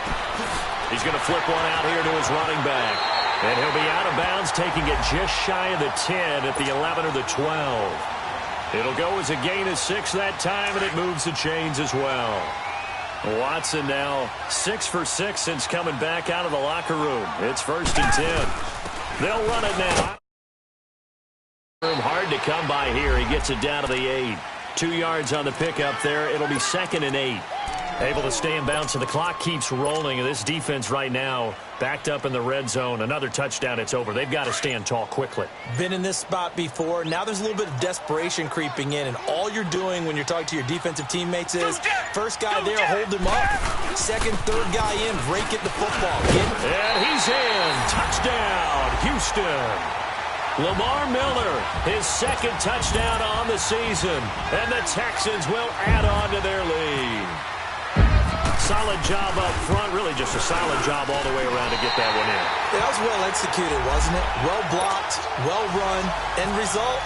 He's going to flip one out here to his running back. And he'll be out of bounds, taking it just shy of the 10 at the 11 or the 12. It'll go as a gain of 6 that time, and it moves the chains as well. Watson now 6 for 6 since coming back out of the locker room. It's 1st and 10. They'll run it now. Hard to come by here. He gets it down to the 8. 2 yards on the pickup there. It'll be 2nd and 8. Able to stay in bounds, and the clock keeps rolling. And this defense right now backed up in the red zone. Another touchdown, it's over. They've got to stand tall quickly. Been in this spot before. Now there's a little bit of desperation creeping in, and all you're doing when you're talking to your defensive teammates is first guy there, hold him up. Second, third guy in, rake it the football. And he's in. Touchdown, Houston. Lamar Miller, his 2nd touchdown on the season. And the Texans will add on to their lead. Solid job up front, really just a solid job all the way around to get that one in. That was well executed, wasn't it? Well blocked, well run, end result,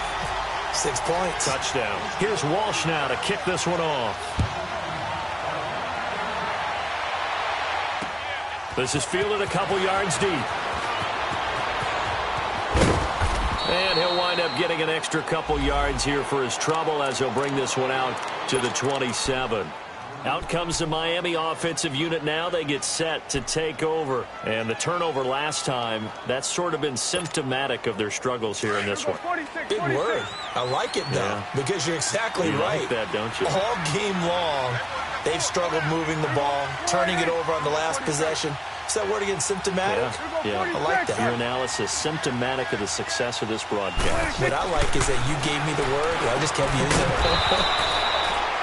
6 points. Touchdown. Here's Walsh now to kick this one off. This is fielded a couple yards deep. And he'll wind up getting an extra couple yards here for his trouble as he'll bring this one out to the 27. Out comes the Miami offensive unit now. They get set to take over. And the turnover last time, that's sort of been symptomatic of their struggles here in this one. Big word. I like it, though, because you're exactly right. You like that, don't you? All game long, they've struggled moving the ball, turning it over on the last possession. Is that word again, symptomatic? Yeah. I like that. Your analysis, symptomatic of the success of this broadcast. What I like is that you gave me the word, and I just kept using it.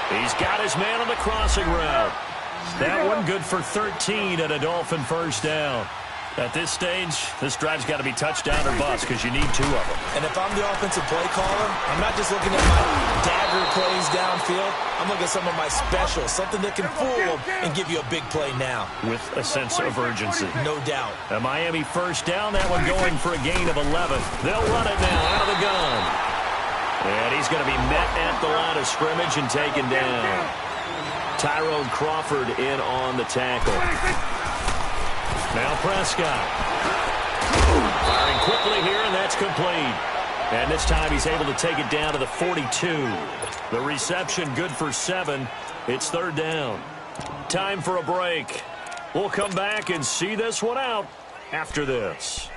He's got his man on the crossing route. That one good for 13 and a Dolphin first down. At this stage, this drive's got to be touchdown or bust because you need 2 of them. And if I'm the offensive play caller, I'm not just looking at my dagger plays downfield. I'm looking at some of my specials, something that can fool them and give you a big play now. With a sense of urgency. No doubt. A Miami first down, that one going for a gain of 11. They'll run it now out of the gun. And he's going to be met at the line of scrimmage and taken down. Tyrone Crawford in on the tackle. Now Prescott. Firing quickly here, and that's complete. And this time he's able to take it down to the 42. The reception good for 7. It's 3rd down. Time for a break. We'll come back and see this one out after this.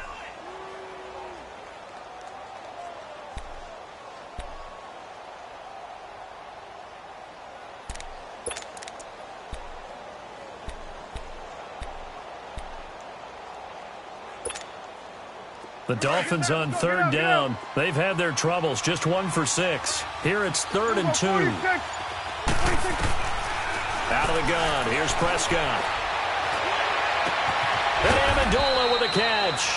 The Dolphins on 3rd down. They've had their troubles. Just 1 for 6. Here it's 3rd and 2. Out of the gun, here's Prescott. And Amendola with a catch.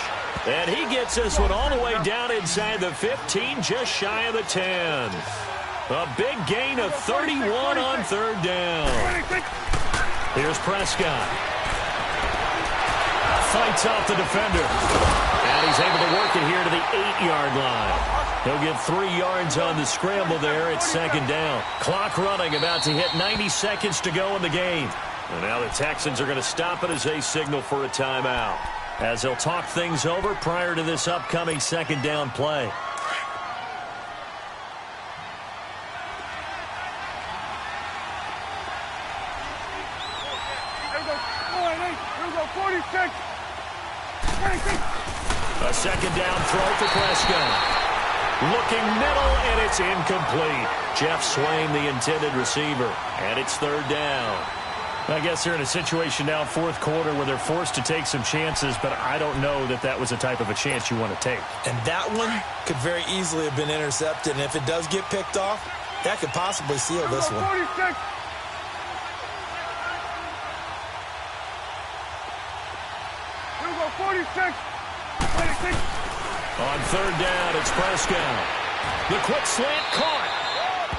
And he gets this one all the way down inside the 15, just shy of the 10. A big gain of 31 on third down. Here's Prescott. Fights off the defender. And he's able to work it here to the 8-yard line. He'll get 3 yards on the scramble there at second down. Clock running, about to hit 90 seconds to go in the game. And now the Texans are going to stop it as they signal for a timeout, as they'll talk things over prior to this upcoming second down play. Here we go, 46. 26. A second down throw for Prescott. Looking middle, and it's incomplete. Jeff Swain, the intended receiver, and it's third down. I guess they're in a situation now, fourth quarter, where they're forced to take some chances, but I don't know that that was the type of a chance you want to take. And that one could very easily have been intercepted, and if it does get picked off, that could possibly seal this one. 46. Here we go, 46. 26. On third down, it's Prescott. The quick slant caught.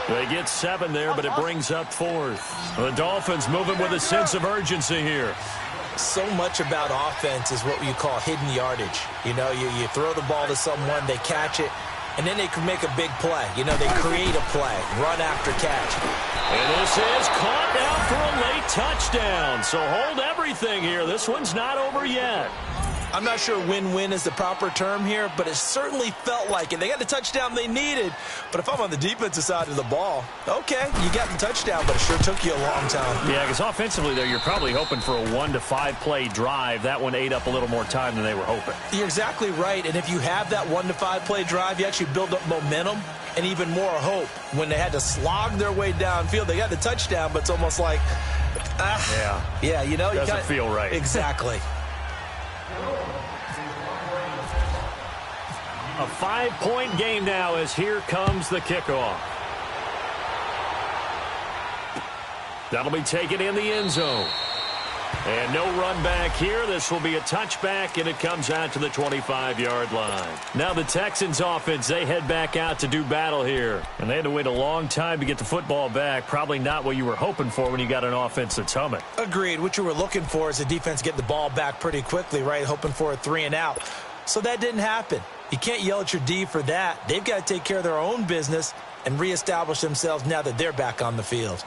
They get 7 there, but it brings up 4th. The Dolphins moving with a sense of urgency here. So much about offense is what you call hidden yardage. You know, you throw the ball to someone, they catch it, and then they can make a big play. You know, they create a play, run after catch. And this is caught now for a late touchdown. So hold everything here. This one's not over yet. I'm not sure win-win is the proper term here, but it certainly felt like it. They got the touchdown they needed, but if I'm on the defensive side of the ball, okay, you got the touchdown, but it sure took you a long time. Yeah, because offensively, though, you're probably hoping for a 1 to 5 play drive. That one ate up a little more time than they were hoping. You're exactly right, and if you have that 1 to 5 play drive, you actually build up momentum and even more hope. When they had to slog their way downfield, they got the touchdown, but it's almost like, yeah, you know, doesn't feel right. Exactly. A 5-point game now as here comes the kickoff. That'll be taken in the end zone. And no run back here. This will be a touchback, and it comes out to the 25-yard line. Now the Texans offense, they head back out to do battle here. And they had to wait a long time to get the football back. Probably not what you were hoping for when you got an offense that's humming. Agreed. What you were looking for is the defense get the ball back pretty quickly, right? Hoping for a 3 and out. So that didn't happen. You can't yell at your D for that. They've got to take care of their own business and reestablish themselves now that they're back on the field.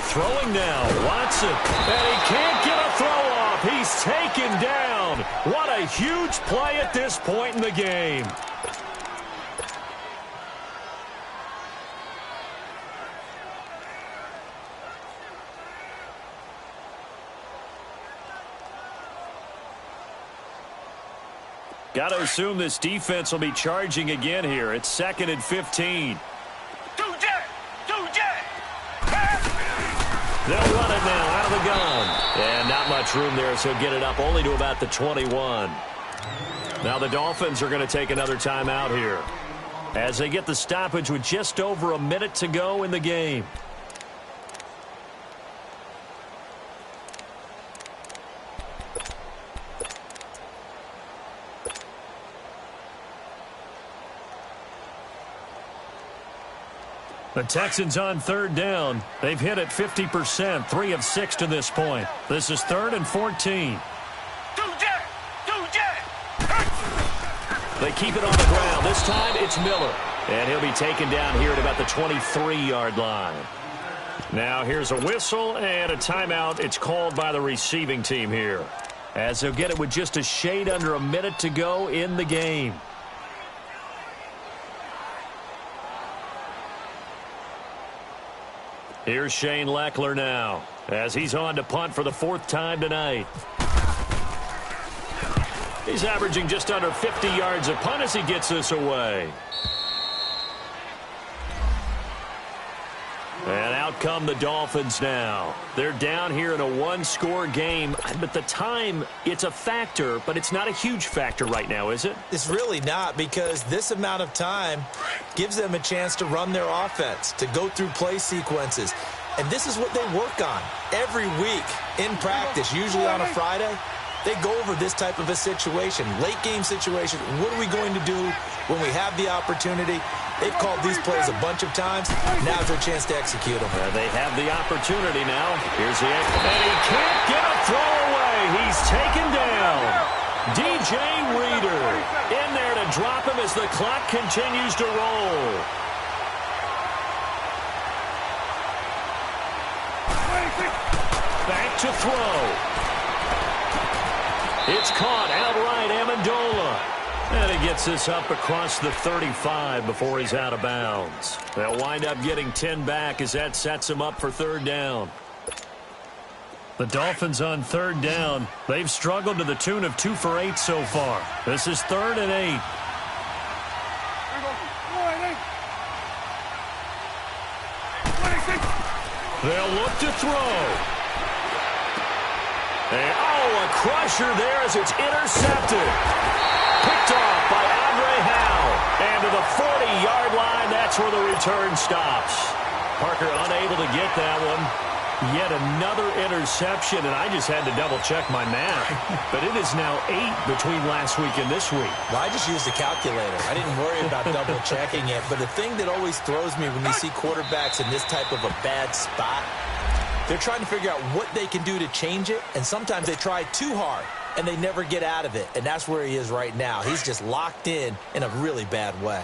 Throwing now, Watson, and he can't get a throw off. He's taken down. What a huge play at this point in the game. Got to assume this defense will be charging again here. It's 2nd and 15. They'll run it now out of the gun. And not much room there, so get it up only to about the 21. Now the Dolphins are going to take another timeout here as they get the stoppage with just over a minute to go in the game. The Texans on third down. They've hit it 50%, 3 of 6 to this point. This is 3rd and 14. They keep it on the ground. This time it's Miller. And he'll be taken down here at about the 23-yard line. Now here's a whistle and a timeout. It's called by the receiving team here, as they'll get it with just a shade under a minute to go in the game. Here's Shane Lechler now, as he's on to punt for the 4th time tonight. He's averaging just under 50 yards a punt as he gets this away. Out come the Dolphins now. They're down here in a one-score game, but the time, it's a factor, but it's not a huge factor right now, is it? It's really not, because this amount of time gives them a chance to run their offense, to go through play sequences. And this is what they work on every week in practice, usually on a Friday. They go over this type of a situation, late-game situation. What are we going to do when we have the opportunity? They've called these plays a bunch of times. Now's their chance to execute them. They have the opportunity now. Here's the and he can't get a throw away. He's taken down. DJ Reader in there to drop him as the clock continues to roll. Back to throw. It's caught outright, Amendola. And he gets this up across the 35 before he's out of bounds. They'll wind up getting 10 back as that sets him up for third down. The Dolphins on third down. They've struggled to the tune of 2 for 8 so far. This is 3rd and 8. They'll look to throw. And, a crusher there as it's intercepted. Picked off by Andre Howe. And to the 40-yard line, that's where the return stops. Parker unable to get that one. Yet another interception, and I just had to double-check my math. But it is now 8 between last week and this week. Well, I just used a calculator. I didn't worry about double-checking it. But the thing that always throws me when you see quarterbacks in this type of a bad spot, they're trying to figure out what they can do to change it, and sometimes they try too hard, and they never get out of it. And that's where he is right now. He's just locked in a really bad way.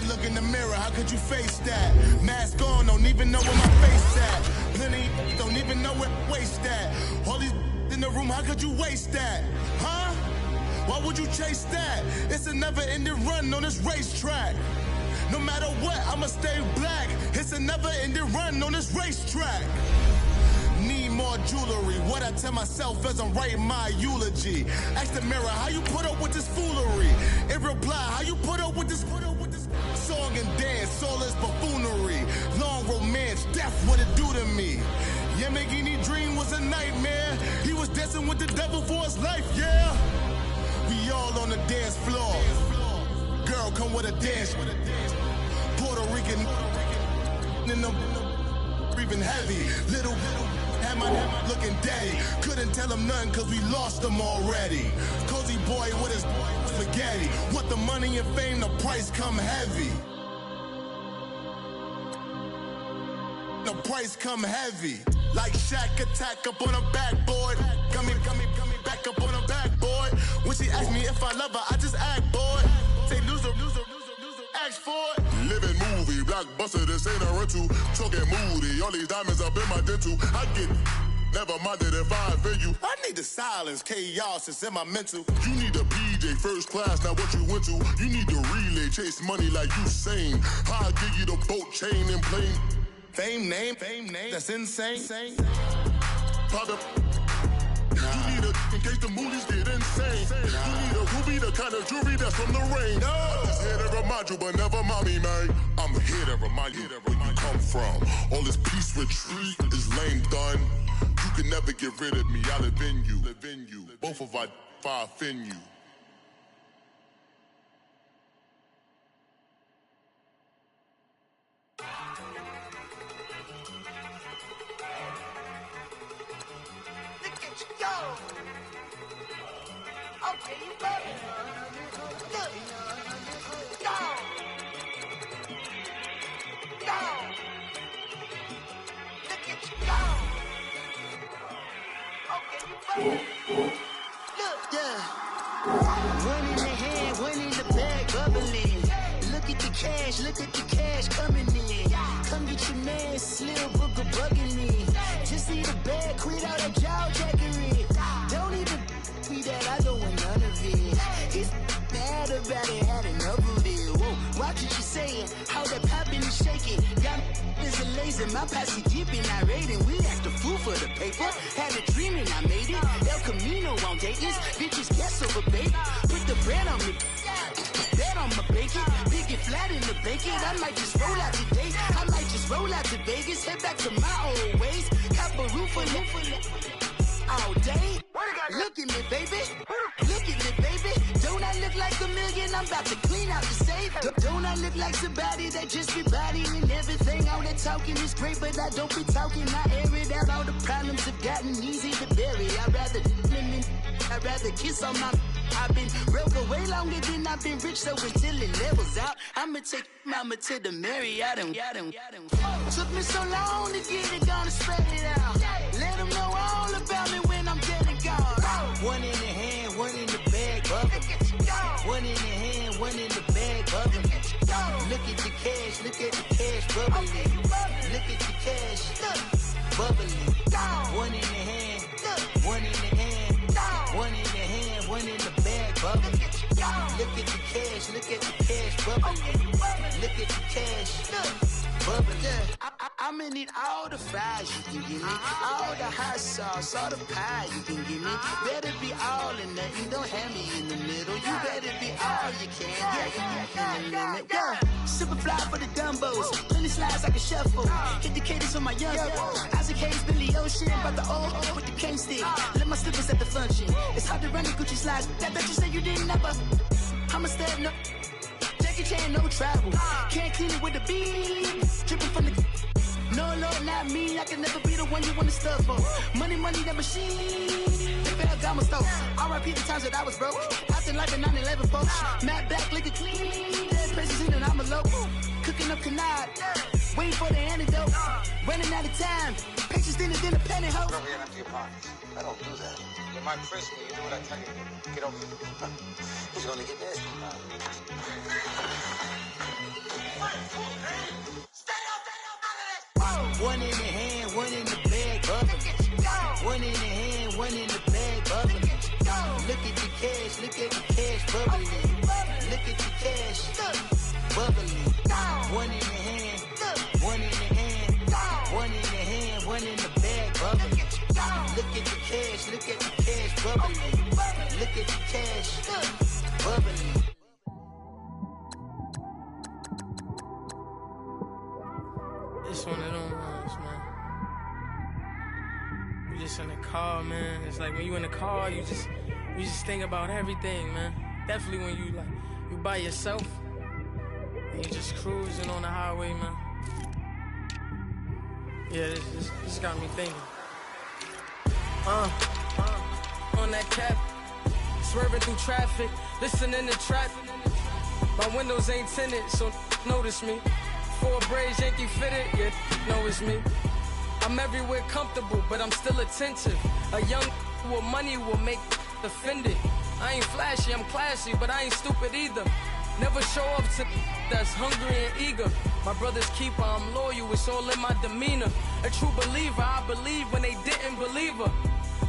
Look in the mirror, how could you face that? Mask on, don't even know where my face at. Plenty don't even know where waste at. All these in the room, how could you waste that? Huh? Why would you chase that? It's a never-ending run on this racetrack. No matter what, I'ma stay black. It's a never-ending run on this racetrack. Need more jewelry, what I tell myself as I'm writing my eulogy. Ask the mirror, how you put up with this foolery? In reply, how you put up with this song and dance, all this buffoonery. Long romance, death, what it do to me. Yamagini dream was a nightmare. He was dancing with the devil for his life, yeah. We all on the dance floor. Girl, come with a dance. Puerto Rican in them breathing heavy. Little had my looking daddy. Couldn't tell him nothing cause we lost him already. Cozy boy with his spaghetti. What the money and fame, the price come heavy. The price come heavy. Like Shaq attack up on a backboard. Gummy, back up on a backboard. When she asked me if I love her, I just act bored. Say loser, ask for it. Living movie, blockbuster, this ain't a rental. Talking moody, all these diamonds up in my dental. I get never minded if I offend you. I need the silence, chaos is in my mental. You need a PJ, first class, not what you went to. You need the relay, chase money like you sane. I'll give you the boat, chain, and plane. Fame name, that's insane. Pop in case the moolies get insane. You need a ruby, the kind of jewelry that's from the rain. I'm just here to remind you, but never mommy, man. I'm here to remind you where you come from. All this peace retreat is lame done. You can never get rid of me, I live in you. Both of our five in you. Look at you go. Okay, you better. Look. Go. Go. Look at you go. Okay, you better. Look, yeah. One in the hand, one in the bag, bubbling. Look at the cash coming in. Come get your man, Slim Booker bugging me. Just see the bag, quit all that jaw jackery. Don't even be that, I don't want none of it. He's mad about it, had enough of it. Whoa, watch what you saying, how that poppin' and shaking. Got is a laser, my posse dipping, I raiding. We act a fool for the paper. Had a dream and I made it. El Camino on Dayton's, bitches guess over baby. Put the bread on me, bet on my bacon. Big it flat in the bacon. I might just roll out today. I might just roll out to Vegas. Head back to my old ways. Cop a roof for all day. Look at me, baby. Look at me, baby. Don't I look like a million? I'm about to clean out the safe. Don't I look like somebody that just be bodying everything? All that talking is great, but I don't be talking. I air it out. All the problems have gotten easy to bury. I'd rather kiss on my. I've been broke way longer than I've been rich, so until it levels out, I'ma take mama to the Marriott and took me so long to get it, gonna spread it out. Let them know all about me when I'm dead and gone. One in the hand, one in the bag, bubbling. One in the hand, one in the bag, bubbling. Look at the cash, bubbling. Look at the cash, bubbling. One in the hand, one in the hand, one in the hand, one in the bag, bubbling. Look at the cash, bubbling. Look at the cash, bubbling. I'ma need all the fries you can give me, all the hot sauce, all the pie you can give me. Better be all in nothing, don't have me in the middle. You better be all you can, yeah. Super fly for the Dumbos, plenty slides like a shuffle. Hit the cadence on my young Isaac Hayes, Billy Ocean, but the old with the cane stick. Let my slippers at the function. It's hard to run the Gucci slides. That you say you didn't never. I'm a step no. Jackie Chan, no travel. Can't clean it with the beat. Dripping from the. No, Lord, not me. I can never be the one you want to stuff for. Money, that machine. They fell down my stove. R.I.P. the times that I was broke. Acting like a 9/11 folks. Matte black, liquor clean. Dead presses in and I'm a local. Cooking up canard. Waiting for the antidote. Running out of time. Patience thinner than a penny hoe. Over here and empty your pockets. I don't do that. You might frisk me. You do what I tell you. Get over here. He's gonna get nasty. One in the hand, one in the bag, bubbling. One in the hand, one in the bag, bubbling. Look at the cash, bubbling. Look at the cash, bubbling. One in the hand, one in the hand, one in the hand, one in the bag, bubbling. Look at the cash, bubbling. Look at the cash, bubbling. It's one of them ones, man. You just in the car, man. It's like when you in the car, you just think about everything, man. Definitely when you by yourself and you just cruising on the highway, man. Yeah, this got me thinking. On that cap, swerving through traffic, listening to trap. My windows ain't tinted, so notice me. 4 braids, Yankee fitted, yeah, know it's me. I'm everywhere comfortable, but I'm still attentive. A young with money will make offended. I ain't flashy, I'm classy, but I ain't stupid either. Never show up to that's hungry and eager. My brother's keeper, I'm loyal, it's all in my demeanor. A true believer, I believe when they didn't believe her.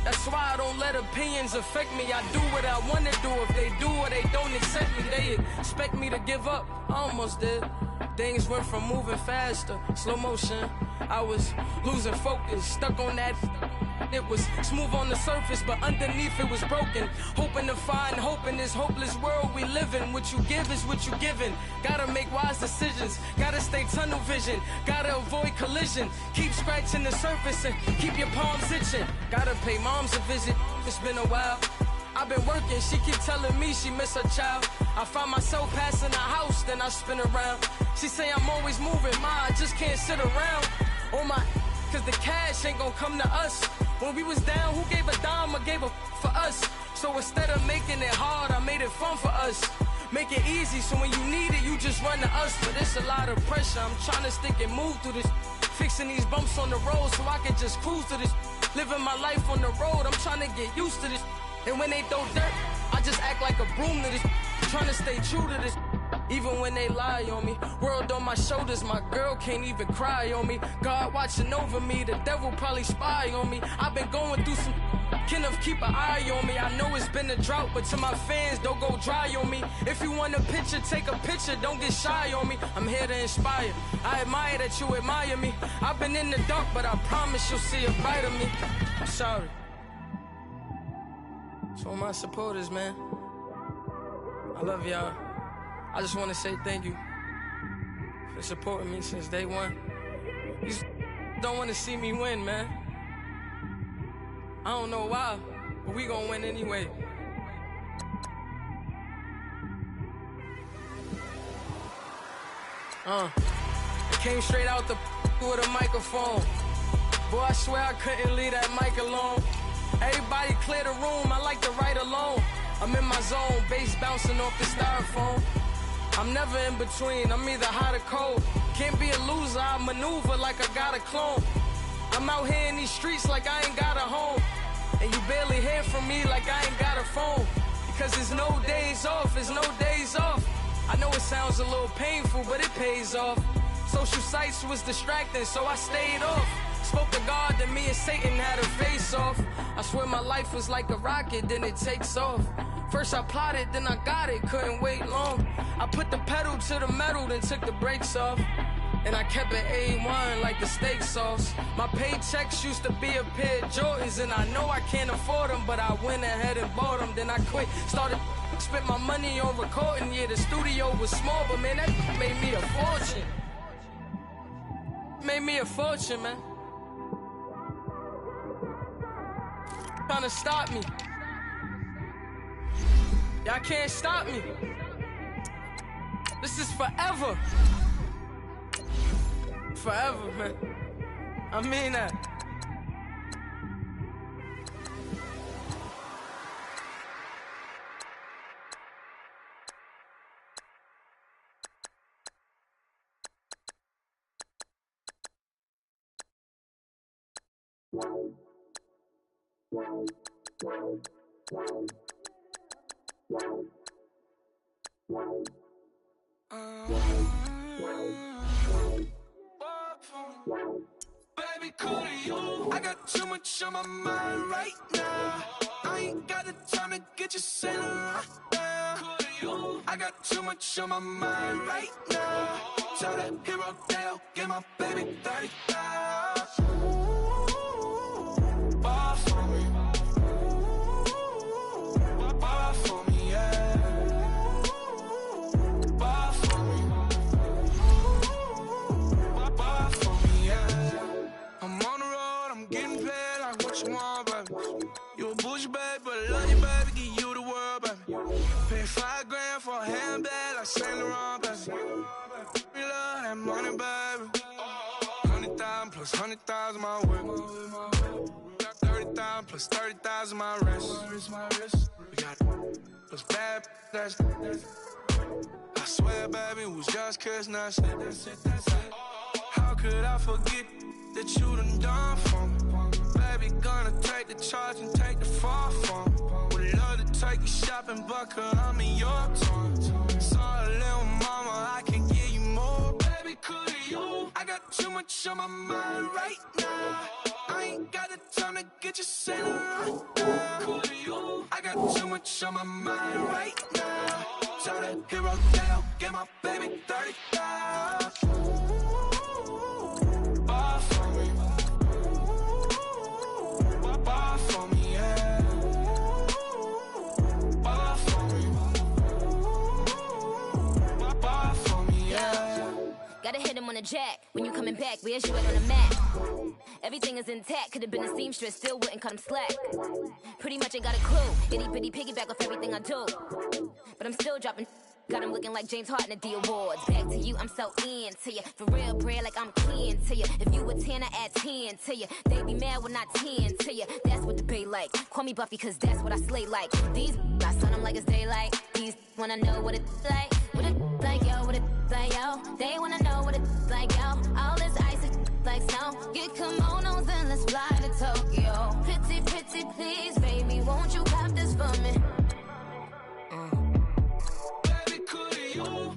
That's why I don't let opinions affect me. I do what I want to do. If they do or they don't accept me, they expect me to give up. I almost did. Things went from moving faster, slow motion. I was losing focus, stuck on that. It was smooth on the surface, but underneath it was broken. Hoping to find hope in this hopeless world we live in. What you give is what you given. Gotta make wise decisions. Gotta stay tunnel vision. Gotta avoid collision. Keep scratching the surface and keep your palms itching. Gotta pay moms a visit. It's been a while. I've been working, she keep telling me she miss her child. I find myself passing the house, then I spin around. She say I'm always moving, ma, I just can't sit around. Oh my, cause the cash ain't gon' come to us. When we was down, who gave a dime or gave a for us? So instead of making it hard, I made it fun for us. Make it easy, so when you need it, you just run to us. But it's a lot of pressure, I'm trying to stick and move through this. Fixing these bumps on the road so I can just cruise to this. Living my life on the road, I'm trying to get used to this. And when they throw dirt, I just act like a broom to this. Trying to stay true to this. Even when they lie on me. World on my shoulders, my girl can't even cry on me. God watching over me, the devil probably spy on me. I've been going through some. Kenneth, keep an eye on me. I know it's been a drought, but to my fans, don't go dry on me. If you want a picture, take a picture, don't get shy on me. I'm here to inspire. I admire that you admire me. I've been in the dark, but I promise you'll see a bright of me. I'm sorry. To all my supporters, man. I love y'all. I just want to say thank you for supporting me since day one. You don't want to see me win, man. I don't know why, but we gonna win anyway. I came straight out the with a microphone. Boy, I swear I couldn't leave that mic alone. Everybody clear the room, I like to write alone. I'm in my zone, bass bouncing off the styrofoam. I'm never in between, I'm either hot or cold. Can't be a loser, I maneuver like I got a clone. I'm out here in these streets like I ain't got a home. And you barely hear from me like I ain't got a phone. Because there's no days off, there's no days off. I know it sounds a little painful, but it pays off. Social sites was distracting, so I stayed off. Spoke to God, then me and Satan had a face off. I swear my life was like a rocket, then it takes off. First I plotted, then I got it, couldn't wait long. I put the pedal to the metal, then took the brakes off. And I kept it A1 like the steak sauce. My paychecks used to be a pair of Jordans, and I know I can't afford them, but I went ahead and bought them. Then I quit, started spent my money on recording. Yeah, the studio was small, but man, that made me a fortune. Made me a fortune, man. Trying to stop me. Y'all can't stop me. This is forever. Forever, man. I mean that. Baby, cool to you. I got too much on my mind right now. I ain't got the time to get you sitting right now. Cool to you. I got too much on my mind right now. Tell that hero Dale, get my baby 30,000. Bar for me. Bar for me, yeah. Bar for me. Bar for me, yeah. I'm on the road, I'm getting paid like what you want, baby. You a bougie, baby, but I love you, baby, give you the world, baby. Pay $5 grand for a handbag like Saint Laurent, baby. We love that money, baby. 100,000 plus 100,000 my way. Got 30,000 plus 30,000 my wrist. We got those bad, that's I swear, baby, it was just kiss, that's it. How could I forget that you done for me? Baby, gonna take the charge and take the fall from me. Would love to take you shopping, but I'm in your town. Sorry, little mama, I can give you more. Baby, could you? I got too much on my mind right now. I ain't got the time to get you sitting right now. Could you? I got too much on my mind right now. Tell that hero Dale, get my baby 30,000. Bar for me. coming back, where's you at on the map? Everything is intact, could've been a seamstress, still wouldn't cut him slack. Pretty much ain't got a clue, itty bitty piggyback off everything I do. But I'm still dropping, got him looking like James Harden at the awards. Back to you, I'm so into you. For real, bread, like I'm keen to you. If you a 10, I add 10 to you. They be mad when I 10 to you. That's what the bay like. Call me Buffy, cause that's what I slay like. These, I sun them like it's daylight. These wanna know what it's like. What it like, yo, what it like, yo. They wanna know what it's like, yo. All this ice is like snow. Get kimonos and let's fly to Tokyo. Pretty, pretty, please, baby, won't you have this for me?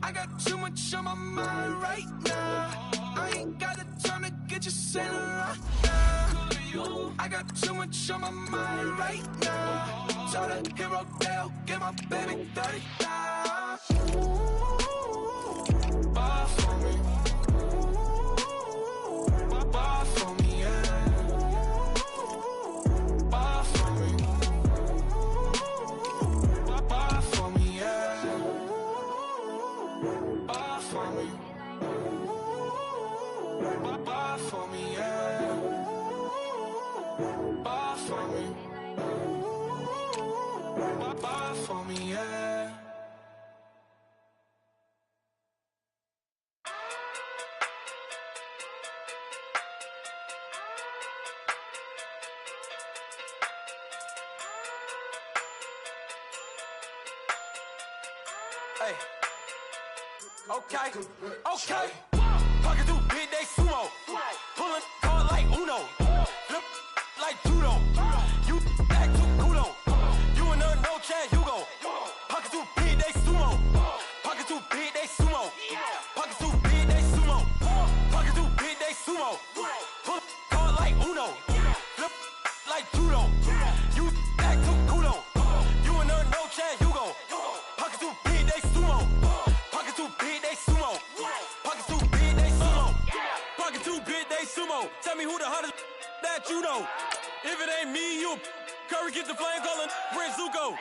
I got too much on my mind right now. I ain't got the time to get you sailing right now. I got too much on my mind right now. Tell the hero Dale, get my baby 30,000. Buy for me. Buy for me, yeah. Buy for me. Buy for me, yeah. Buy for me. Buy for me, yeah. Buy for me. Buy for me, yeah. Hey. Okay. Okay. Pocket through big day sumo. Pulling card like Uno. Flip like judo. You back to kudo. You and her no Chad Hugo. Pocket through big day sumo. Pocket through big day sumo. Pocket through big day sumo. Pocket through big day sumo. Pull card like Uno. Flip like judo. You back to kudo. You and her no Chad Hugo. Pocket through big day sumo. Pocket through big day sumo. Pocket through big day sumo. Pocket through big day sumo. Tell me who the hottest that you know. If it ain't me, you Curry get the flame calling Prince Zuko.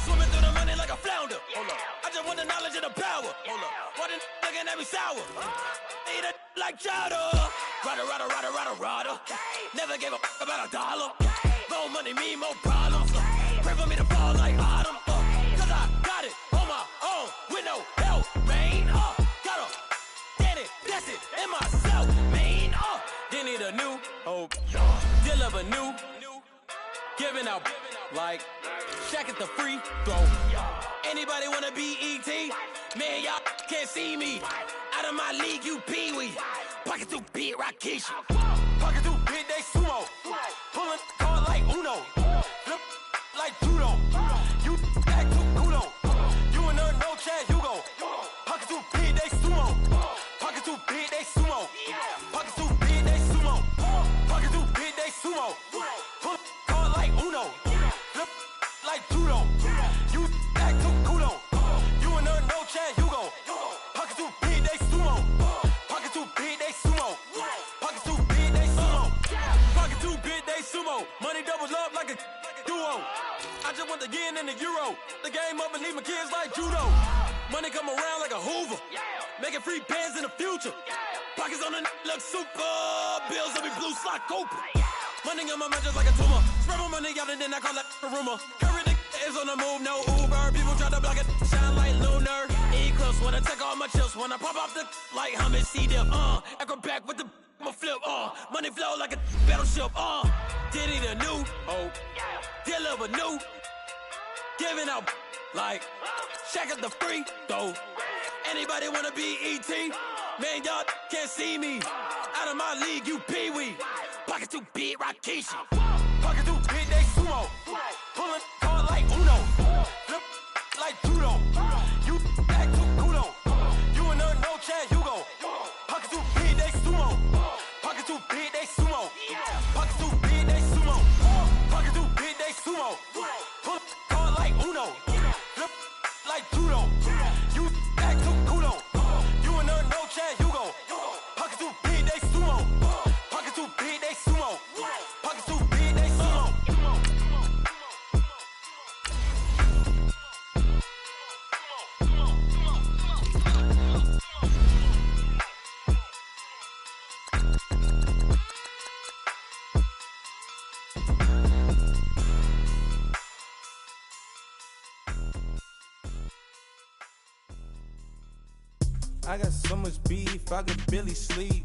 Swimming through the money like a flounder. Hold up. I just want the knowledge and the power. Hold up. Why the looking at me sour? Eat it like chowder. Rada, rada, rada, rada, rada. Never gave a about a dollar. More money, me, more problems. Pray for me to fall like autumn. Cause I got it on my own with no help, man. Got a daddy, that's it, in myself, man. They need a new hope. Deal of a new. Giving out like Shaq at the free throw. Anybody wanna be E.T.? Man, y'all can't see me. Out of my league, you pee-wee. Pocket too big, Rakishi. Pocket too big, they sumo. Pulling card like Uno. Flip like judo. You back to kudo. You and her no Chad Hugo. Pocket too big, they sumo. Pocket too big, they sumo. Pocket too big, they sumo. Pocket too big, they sumo. Pull card like Uno. Flip like judo. You back to kudo. You and her no Chad Hugo. Pocket too big, they sumo. Pocket too big, they sumo. Pocket too big, they sumo. Pocket too big, they sumo. Money doubles up like a duo. I just want the yen and the euro. The game up and leave my kids like judo. Money come around like a Hoover. Making free bands in the future. Pockets on the look super. Bills will be blue slot Cooper. Money on my mind just like a tumor. Spread my money out and then I call that a rumor. Curry the is on the move, no Uber. People try to block it, shine like lunar. Eclipse wanna take all my chips. When I pop off the like Hummus C-Dip. Acrobat with the I'ma flip. Money flow like a battleship. Diddy the new hope. Deal a new. Giving out like Shaq at the free throw. Anybody wanna be E.T.? Man, y'all can't see me. Out of my league, you pee-wee. Pocket too big, Rakishi. Pocket too big, they sumo. Pulling card like Uno. Flip like judo. You back to kudo. You and her no Chad Hugo. Pocket too big, they sumo. Pocket too big, they sumo. Pocket too big, they sumo. Pocket too big, they sumo. Pull card like Uno. Flip like judo. You back to kudo. You and her no Chad Hugo. Pocket too big, they sumo. Pocket too big, they sumo. Pocket too big, they sumo. beef, I could barely sleep.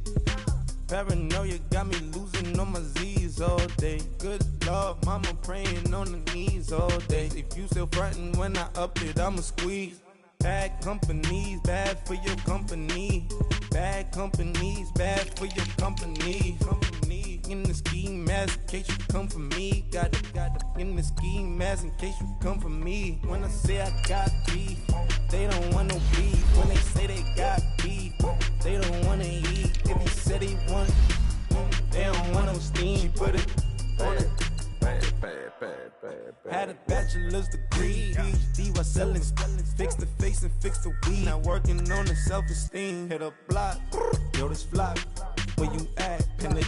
Paranoia got me losing on my Z's all day. Good Lord, mama praying on the knees all day. If you still frontin' when I up it, I'ma squeeze. Bad companies, bad for your company. Bad companies, bad for your company. Company in the ski mask in case you come for me. Got it in the ski mask in case you come for me. When I say I got beef, they don't want no beef. When they say they got beef, they don't wanna eat. If he said he want, they don't want no steam. She put it on it. Had a bachelor's degree, PhD while selling. Fix the face and fix the weed. Now working on the self-esteem. Hit a block, yo this flop. Where you at? Pin it.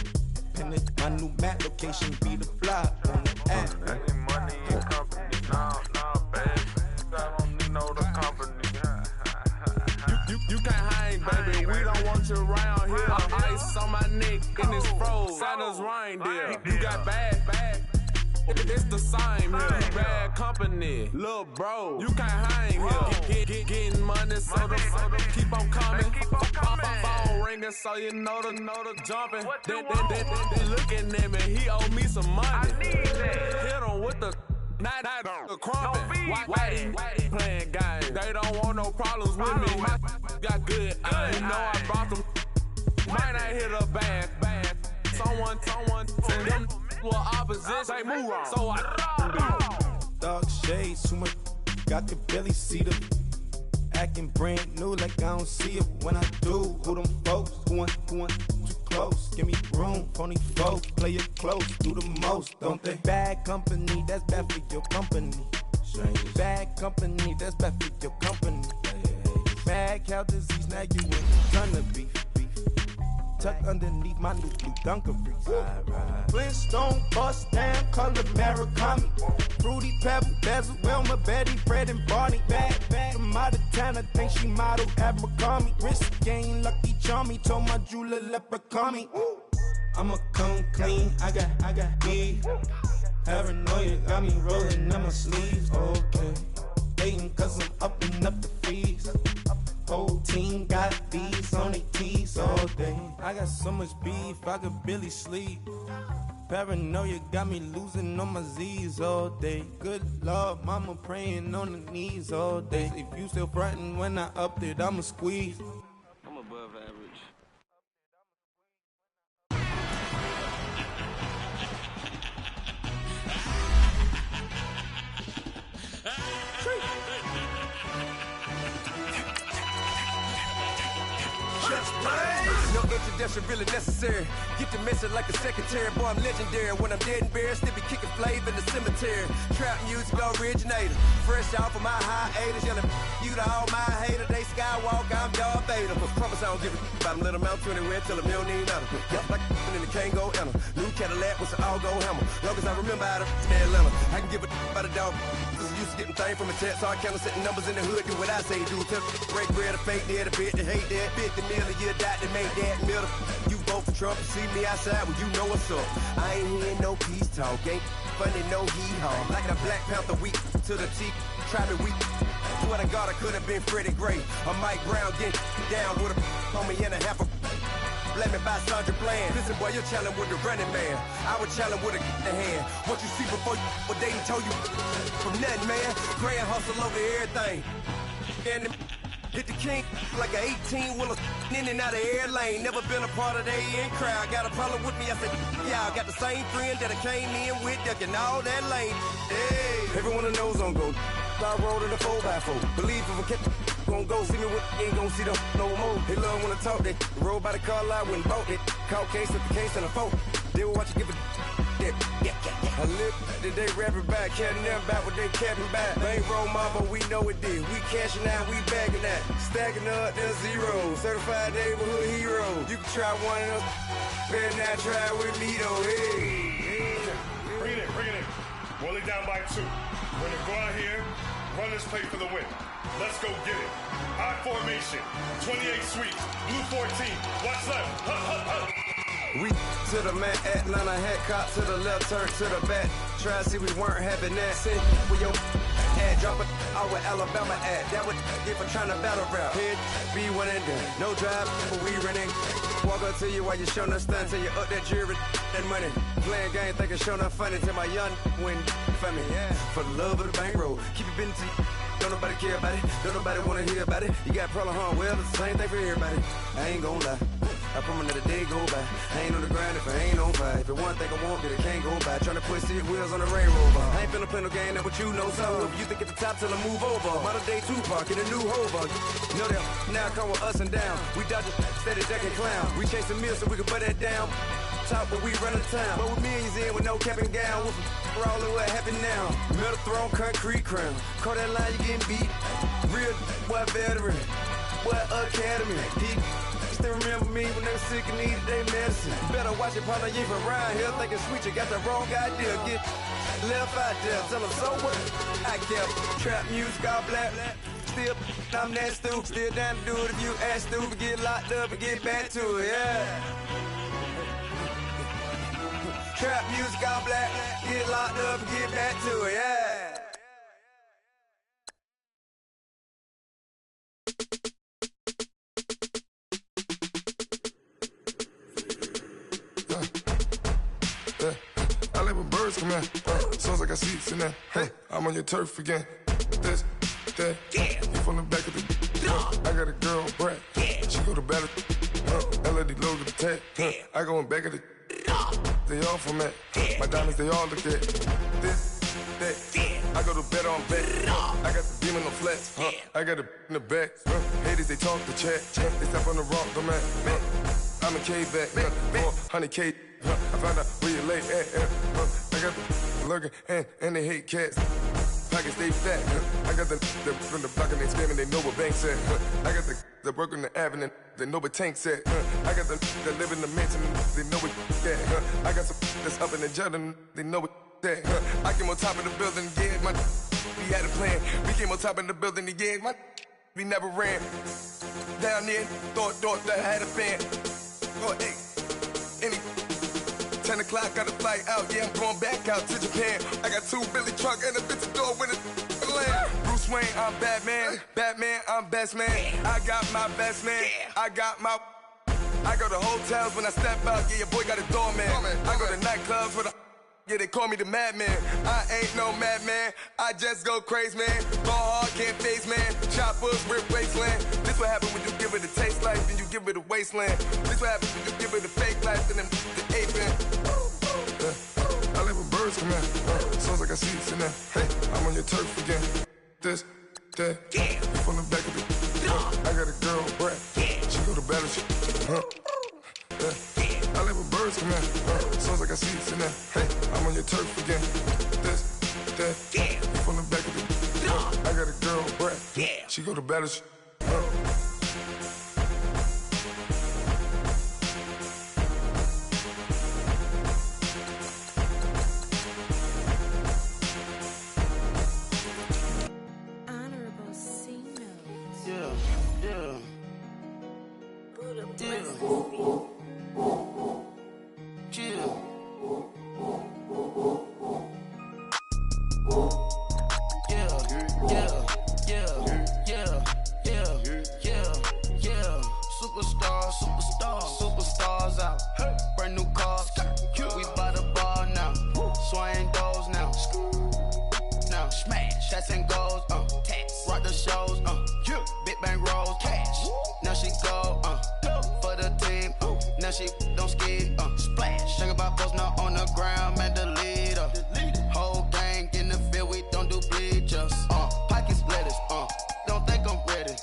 My new map location be the flop on the app. Money and company, nah, baby. I don't need no the company. You can't hang, baby. We don't want you around here. Ice on my neck in this froze. Santa's reindeer. You got bad. It's the same here. Bad company, little bro. You can't hang here. Getting money, so the keep on coming. Phone ringing, so you know the jumping. They looking at me. He owe me some money. Hit him with the night crumping. Whitey playing games. They don't want no problems with me. Got good. You know I brought them. Might not hit a bad. Someone, and them were opposition. They move on. So I dark shades, too much. I could barely see them. Acting brand new like I don't see it. When I do, who them folks? Who want too close? Give me room, phony folks. Play it close, do the most, don't they? Bad company, that's bad for your company. Bad company, that's bad for your company. Bad cow disease, now you in a ton of beef. Tucked underneath my new blue Dunkaroos. Flintstone bust down, color Murakami. Fruity Pebble, Bezel, Wilma, Betty, Fred, and Barney. Bad from out of town, I think she modeled at McCarmy. Wrist game, Lucky Charmy, told my jeweler leprechaun me. I'ma come clean, I got beef. Paranoia got me rolling on my sleeves. Okay, hating cause I'm upping up the fees. Whole team got these on their tees all day. I got so much beef, I could barely sleep. Paranoia got me losing on my Z's all day. Good Lord, mama praying on the knees all day. If you still frontin' when I up it, I'ma squeeze. I'm above average. No introduction really necessary. Get the message like a secretary. Boy, I'm legendary. When I'm dead and buried, still be kicking flavor in the cemetery. Trap music originator. Fresh off of my hiatus. Yelling you to all my haters. They skywalk, I'm Darth Vader. Promise I don't give a about them. Let them out to anywhere. Tell them you don't need nothing. Yup, like in the Kango Anna. New Cadillac with an all-gold hammer. Long as I remember how to Atlanta. I can give a about a dog. I'm used to getting things from a text. So I count setting numbers in the hood. Do what I say do. Tell break bread or fake there. The bit to hate that. 50 million a year died to make that middle. You vote for Trump and see me outside, well, you know what's up. I ain't hearing no peace talk, ain't funny, no hee-haw. Like the Black Panther weak to the teeth, try me weak. Swear to God, I could have been Freddie Gray or Mike Brown getting down with a on me and a half a. Let me buy Sandra Bland. Listen, boy, you're challenging with the running man. I would challenge with a in the hand. What you see before you, what they told you from nothing, man. Grand hustle over everything. And hit the king like an 18-wheeler in and out of air lane. Never been a part of the in crowd. Got a problem with me, I said, yeah, I got the same friend that I came in with, ducking all that lane. Hey, everyone knows on go. I rolled in the 4x4. Believe if I kept gon' go, see me with ain't gon' see them no more. They love when I talk, they roll by the car lot when bought it. Caught case at the case and a phone. They will watch you give a I live today rapping back, catching them back what they capping back. Bankroll mama, we know it did. We cashing out, we bagging that. Stacking up, there's zero. Certified neighborhood hero. You can try one of them. Better not try with me though. Hey. Bring it in. Roll it down by 2. We're gonna go out here, run this play for the win. Let's go get it. I formation, 28 sweeps, blue 14. Watch left. We to the man, Atlanta head cop to the left, turn to the back. Try to see we weren't having that. Sit with your ad, drop it out with Alabama ad. That would get for trying to battle rap. Head, be one and done. No drive, but we running. Walk up to you while you showing us stunts. Till you up that jury, that money. Playing game, thinking showing up funny. Till my young win for me. Yeah. For the love of the bankroll. Keep it busy. Don't nobody care about it. Don't nobody wanna hear about it. You got problem, huh? Well, it's the same thing for everybody. I ain't gon' lie. I promise that a day go by. I ain't on the grind if I ain't on fire. If it one thing I want, then it can't go by. Tryna put seat wheels on the Range Rover. I ain't finna play no game, that what you know. So if you think at the top till I move over. Modern day Tupac in a new Hova. You know that now come with us and down. We dodge a steady deck and clown. We chase the meal so we can put that down. Top but we run the town. But with millions in with no cap and gown. We're all in what happened now. Metal throne, concrete crown. Call that line, you getting beat. Real boy veteran. Boy academy. He still remember me when they were sick and needed their medicine. Better watch it, partner, you from around here thinking sweet, you got the wrong idea. Get left out there, tell them so what? I kept trap music all black. Still, I'm that stupid. Still down to do it if you ask stupid. Get locked up and get back to it, yeah. Trap music all black. Get locked up and get back to it, yeah. I live with birds come in. Sounds like I seats in there. Hey, I'm on your turf again. This, that, you from the back of the. I got a girl, Brad. She go to battle. LED logo the tag. I go in back of the. They all from that. My diamonds, they all look at. This, that. I go to bed on back. I got the beam in the flats. I got it in the back. Haters, they talk the chat. They step on the rock, the man. I'm a K-back. 400K. I found out where you lay at. I got the lurking and they hate cats. Pockets stay fat. I got the from the block and they screaming, they know what banks at. I got the work on the avenue, they know what tanks at. I got the that live in the mansion, they know what that. I got some that's up in the jutting, they know what that. I came on top of the building, yeah, we had a plan. We came on top of the building, yeah, we never ran. Down there, thought that I had a fan. Oh, hey, any 10 o'clock, got a flight out, yeah, I'm going back out to Japan. I got 2 Billy truck and a bitch door with a land. Bruce Wayne, I'm Batman. Batman, I'm best man. I got my best man. I got my. I go to hotels when I step out, yeah, your boy got a doorman. I go to nightclubs with a. Yeah, they call me the madman. I ain't no madman. I just go crazy, man. Ball hard, can't face, man. Choppers, rip wasteland. This what happen when you give it a taste life, then you give it a wasteland. This what happen when you give it a fake life, and then the ape man. I live with birds come in. Sounds like I seats in there. Hey, I'm on your turf again. This, that, you from the back of the. I got a girl, Brad. She go to battle shit. I live with birds come in. Sounds like I seats in there. Hey, I'm on your turf again. This, that, you from the back of the. I got a girl, Brad. She go to battle shit. Superstars out, brand new cars. We by the bar now, swaying doors now. Now smash, shots and goals, rock the shows, big bang rolls, cash. Now she go, for the team, now she don't ski, splash. Think about post now on the ground, man, the leader. Whole gang in the field, we don't do bleachers. Pockets lettuce, don't think I'm ready.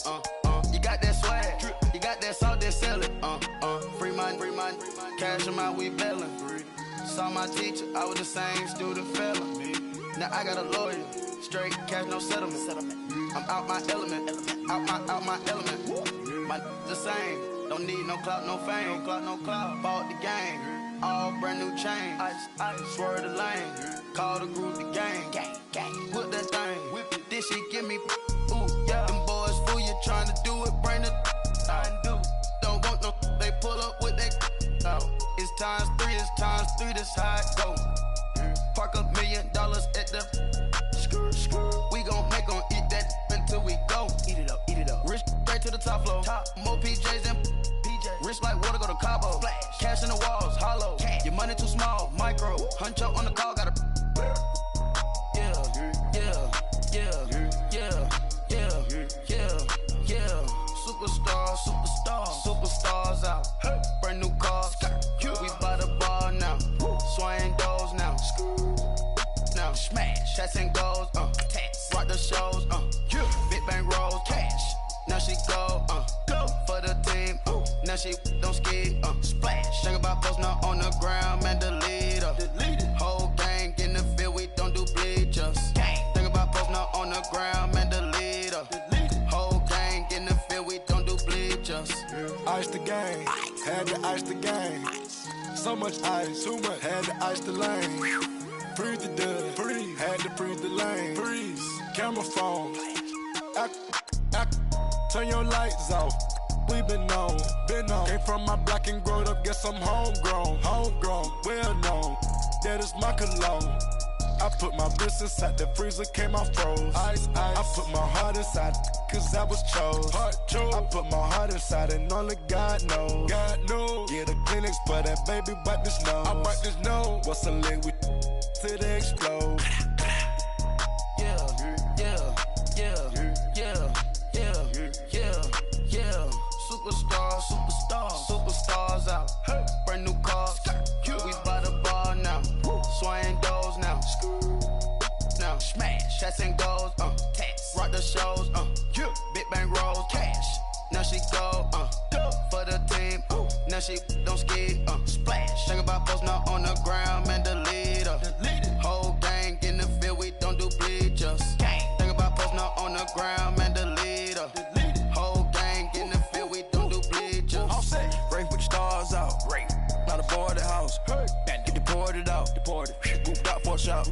You got that swag, you got that salt, that sell it. Free mind, cash them out, we bailin'. Saw my teacher, I was the same student fella. Now I got a lawyer, straight cash, no settlement. I'm out my element, out my element. My the same, don't need no clout, no fame. No clout, bought the game, all brand new chain. I swerve the lane, call the group the gang. Put that thing, whip it, this shit give me. Ooh, yeah, them boys fool you trying to do it, bring it. I do. Don't want no, they pull up with that. It's times 3 is times 3, this how it go. Park $1 million at the we gon' make 'em eat that until we go. Eat it up, eat it up. Rich straight to the top floor. More PJs and PJ. Rich like water, go to Cabo. Flash. Cash in the walls, hollow. Cash. Your money too small, micro. Huncho on the call, gotta. Yeah. Superstars out. Brand new cars. We by the bar now. Swaying doors now. Now smash. Shots and goals. Rock the shows. Big bang rolls. Cash. Now she go. For the team. Now she don't ski. Splash. Think about post now on the ground. Man, delete her. Whole gang in the field. We don't do bleachers. Think about post now on the ground. Man, delete her. Whole gang in the field. We don't do bleachers. Ice the game. Had to ice the game. So much ice. Too much. Had to ice the lane. Freeze the dub. Freeze. Had to freeze the lane. Freeze. Camera phone. Turn your lights off. We been on. Came from my block and growed up. Guess I'm homegrown. Well known. That is my cologne. I put my wrist inside the freezer, came out froze. Ice. I put my heart inside, cause I was chose. I put my heart inside and only God knows. Yeah, the clinics, but that baby bite this nose. I bite this nose. What's a leg with till they explode? Superstars out. Brand new cars. We by the bar now. Swaying doors now. Now smash. Shots and goals. Rock the shows. Big bang rolls. Cash. Now she go. For the team. Now she don't ski. Splash. Think about post now on the ground. Man, delete her. Whole gang in the field. We don't do bleachers. Think about post now on the ground. Man, delete her. Whole gang in the field. We don't do bleachers. All set. Rain with the stars out. Rain. Not a boarded house. Get deported out. Moved out for a shot.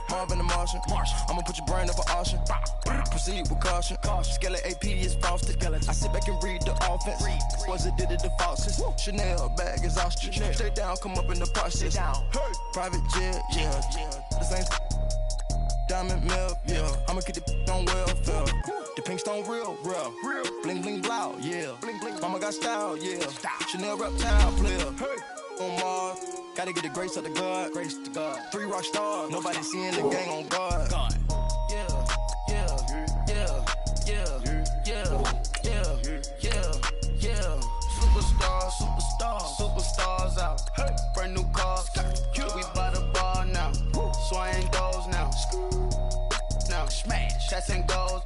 Marvin the Martian. I'ma put your brain up for auction. Proceed with caution. Skeleton AP is frosted. I sit back and read the offense. Was it did it the falsest? Chanel bag is ostrich. Stay down, come up in the process. Private jet, yeah. This ain't diamond milk, yeah. I'ma get the on welfare. The pink stone real. Bling bling blow, yeah. Mama got style, yeah. Chanel reptile player. On Mars, gotta get the grace of the God. 3 rock stars, nobody seeing the gang on guard. Superstars out. Brand new cars. We by the bar now. Swaying doors now. Now smash. Shots and goals.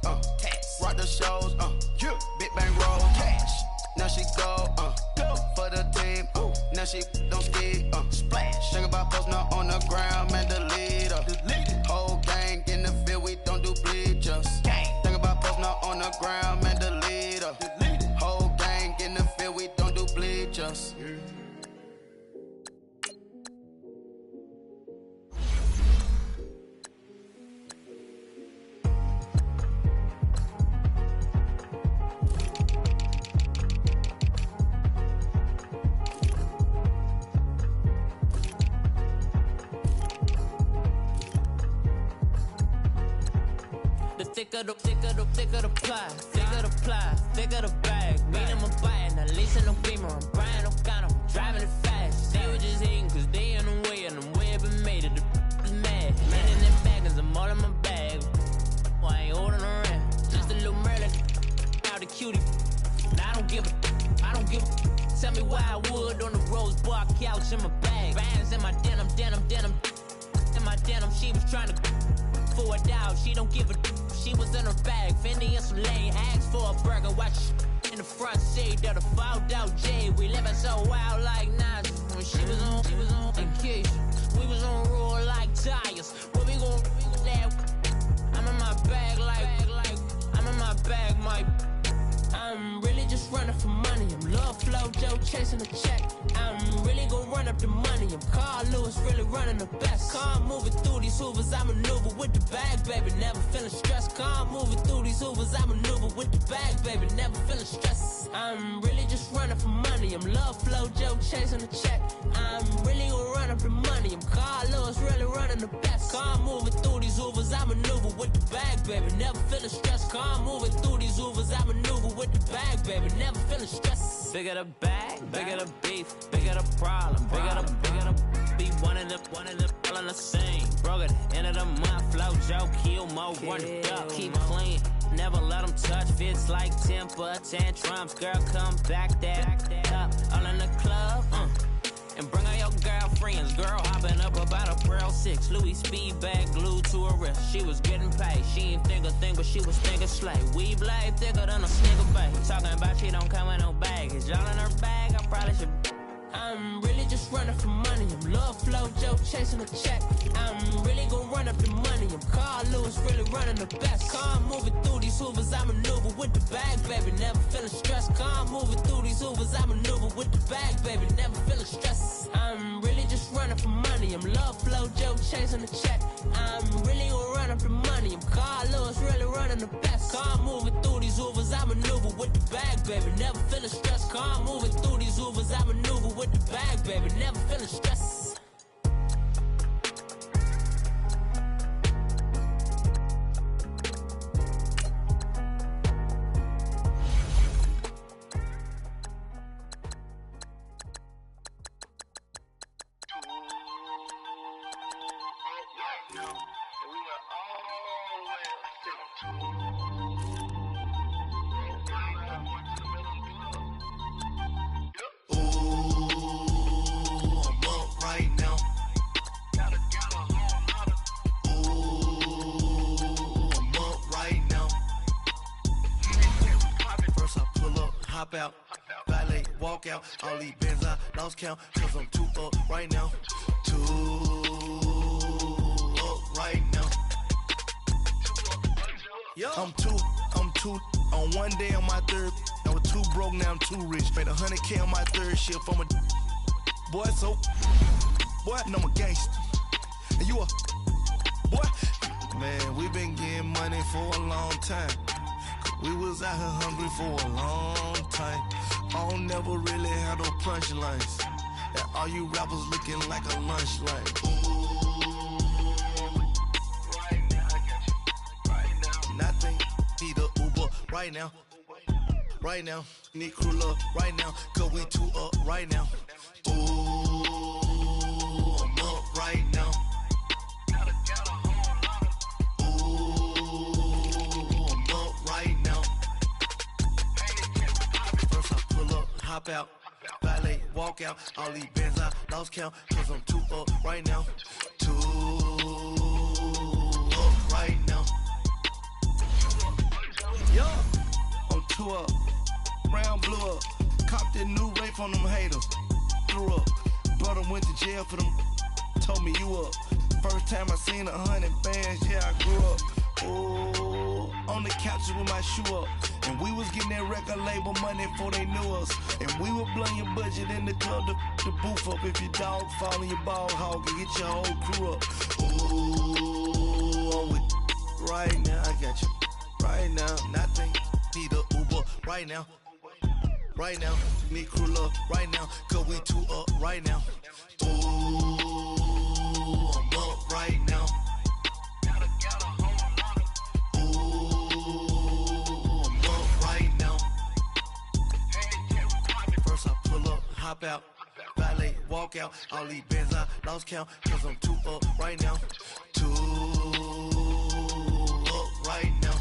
Rock the shows. Big bang roll. Cash. Now she go. For the team. Now she don't ski. Splash. Think about post now on the ground. Man, delete her. Whole gang in the field. We don't do bleachers. Think about post now on the ground. Man, delete her. Whole gang in the field. We don't do bleachers. Thicker the pie, thicker the bag. Mean I'm a buying, at least in no beamer. I'm Brian O'Connor, driving it fast. They were just hating cause they in the way, and the way I've been made it, the is mad. Man in them baggins, I'm all in my bag. Well, I ain't holding around, just a little Merlin. Out the cutie, I don't give a. Tell me why I would on the rose bar couch in my bag. Bands in my denim. In my denim, she was trying to for it out, she don't give a. She was in her bag, Fendi and some lane. Asked for a burger, watch in the front seat of the fouled out J. We living so wild like Nas. When she was on vacation, we was on roll like tires. Where we gon' I'm in my bag like I'm in my bag, Mike. I'm really just running for money. I'm love flow, Joe chasing a check. I'm really gon' run up the money. I'm Carl Lewis, really running the best. Calm moving through these hoovers, I maneuver with the bag, baby. Never feeling stressed. Calm moving through these hoovers, I maneuver with the bag, baby. Never feeling stressed. I'm really just running for money. I'm love flow, Joe chasing the check. I'm really gonna run up the money. I'm Carl Lewis, really running the best. Calm moving through these hoovers, I maneuver with the bag, baby. Never feeling stressed. Calm moving through these hoovers, I maneuver with the bag, baby. Never feeling stressed. Bigger the bag, bigger the beef, bigger the problem, bigger the be one of the all in the same. Broke at the end of the month, flow, Joe, kill, mo, run it up, keep clean. Never let them touch, fits like temper tantrums. Girl, come back that up, all in the club, and bring all your girlfriends. Girl hopping up about a Pearl 6. Louis speed bag glued to her wrist. She was getting paid. She ain't think a thing, but she was thinking slay. We blade thicker than a snicker bag. Talking about she don't come with no baggage. All in her bag, I probably should. I'm really just running for money. I'm love flow, Joe chasing a check. I'm really gonna run up the money. I'm Carl Lewis, really running the best. Calm moving through these hoovers, I maneuver with the bag, baby. Never feeling stressed. Calm moving through these hoovers, I maneuver with the bag, baby. Never feeling stressed. I'm really just running for money. I'm love flow, Joe chasing the check. I'm really gonna run up the money. I'm Carl Lewis, really running the best. Calm moving through these hoovers, I maneuver with the bag, baby. Never feeling stressed. Calm moving through these hoovers, I maneuver with the bag, baby. Never feeling stressed. Out, valet, walk out, all these bands I lost count, cause I'm too up right now, too up right now. I'm too, on one day on my third, I was too broke, now I'm too rich, made 100K on my third shift from a boy, so, boy, no, I'm a gangster, and you a, boy, man, we been getting money for a long time. We was out here hungry for a long time. I don't never really had no punchlines. And all you rappers looking like a lunch line. Right now, I got you. Right now. Nothing, need a Uber right now. Right now, need crew love right now. Cause we too up right now. Ooh, I'm up right now. Hop out, valet, walk out, all these bands I lost count, cause I'm too up right now, too up right now. Yo, I'm too up, brown blew up, copped that new rape on them haters, threw up, brother went to jail for them, told me you up, first time I seen 100 bands, yeah I grew up. Ooh, on the couches with my shoe up. And we was getting that record label money before they knew us. And we would blow your budget in the club to boof up. If your dog fall in your ball hog and get your whole crew up. Ooh, I'm with right now, I got you. Right now, nothing, need a Uber right now. Right now, need crew love right now. Cause we too up right now. Ooh, I'm up right now. Hop out, valet, walk out, all these bands I lost count, cause I'm too up right now, too up right now.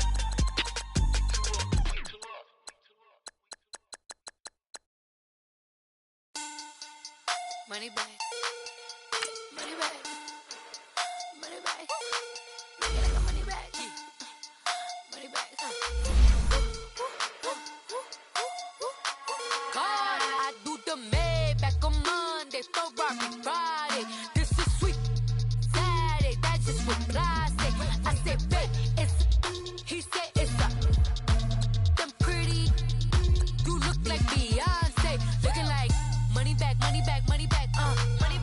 Money back, money back, money back, money back, money back. God, I do the Maybach on Monday, Ferrari Friday. This is sweet Saturday, that's just what I say. I said, babe, it's, he said it's a, them pretty, you look like Beyonce, looking like money back, money back, money back, money back.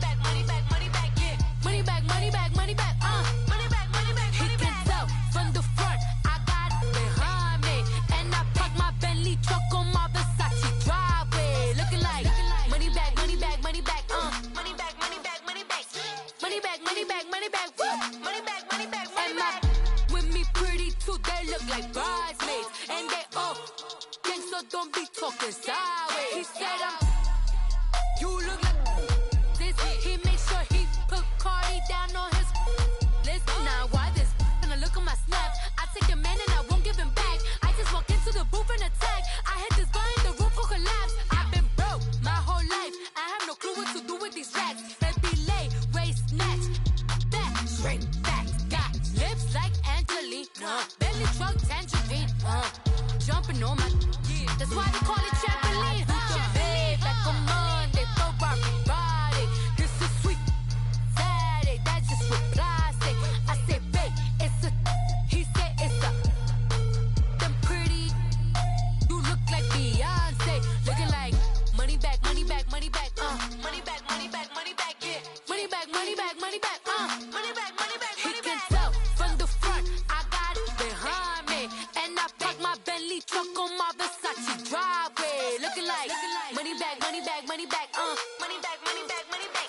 talking sideways. He said you look like this. He made sure he put Cardi down on his list. Now why this? Gonna look at my snap. I take a man and I won't give him back. I just walk into the booth and attack. I hit this guy in the roof will collapse. I've been broke my whole life. I have no clue what to do with these racks. Baby lay, waist snatch, back, straight back. Got lips like Angelina, belly truck tangerine. Jumping on my, that's why they call it trampoline. Babe, back on Monday, for Friday. This is sweet Saturday, that's just what plastic. I say, babe, it's a, he said it's a, them pretty, you look like Beyonce, looking like money back, money back, money back, money back, money back, money back, yeah, money back, money back, money back, money back, money back. He can tell from the front, I got it behind me, and I park my Bentley truck on my Versace driveway, looking like money back, money back, money back, money back, money back, money back,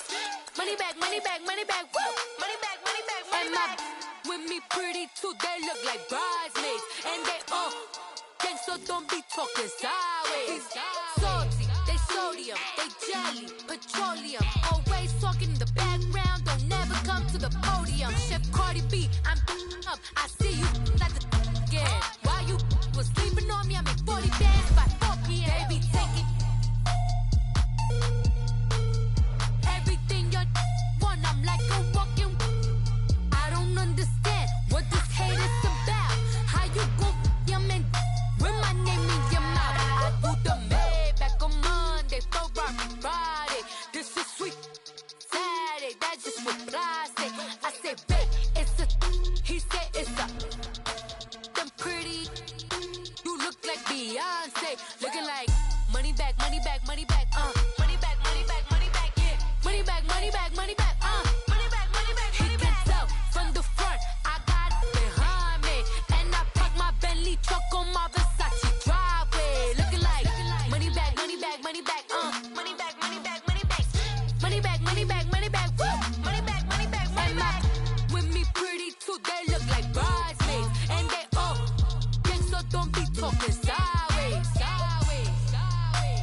money back, money back, money back, woo, money back, money back, money back. With me pretty too, they look like bridesmaids, and they gang, so don't be talking sideways. Salty, they sodium, they jelly, petroleum, always talking in the background, don't never come to the podium. Chef Cardi B, I'm up, I see you like the again. While you was sleeping on me, I make 40 bands by 4 p.m. Baby, take it. Everything you want, I'm like a walking. I don't understand what this hate is about. How you gon' your man with my name in your mouth? I do the Maybach on Monday, for Friday. This is sweet Saturday, that's just what plastic. I say, babe, it's a, he said it's a, them pretty, you look like Beyonce, looking like money back, money back, money back, money back, money back, money back, yeah, money back, money back, money back, money back, money back, money back. He can tell from the front, I got it behind me, and I park my Bentley truck on my Versace driveway, looking like money back, money back, money back, money back, money back, money back, money back, money back, money back, woo, money back, money back, money back. With me pretty too, they look like bridesmaids, and they gang, so don't be talking sideways, sideways, sideways.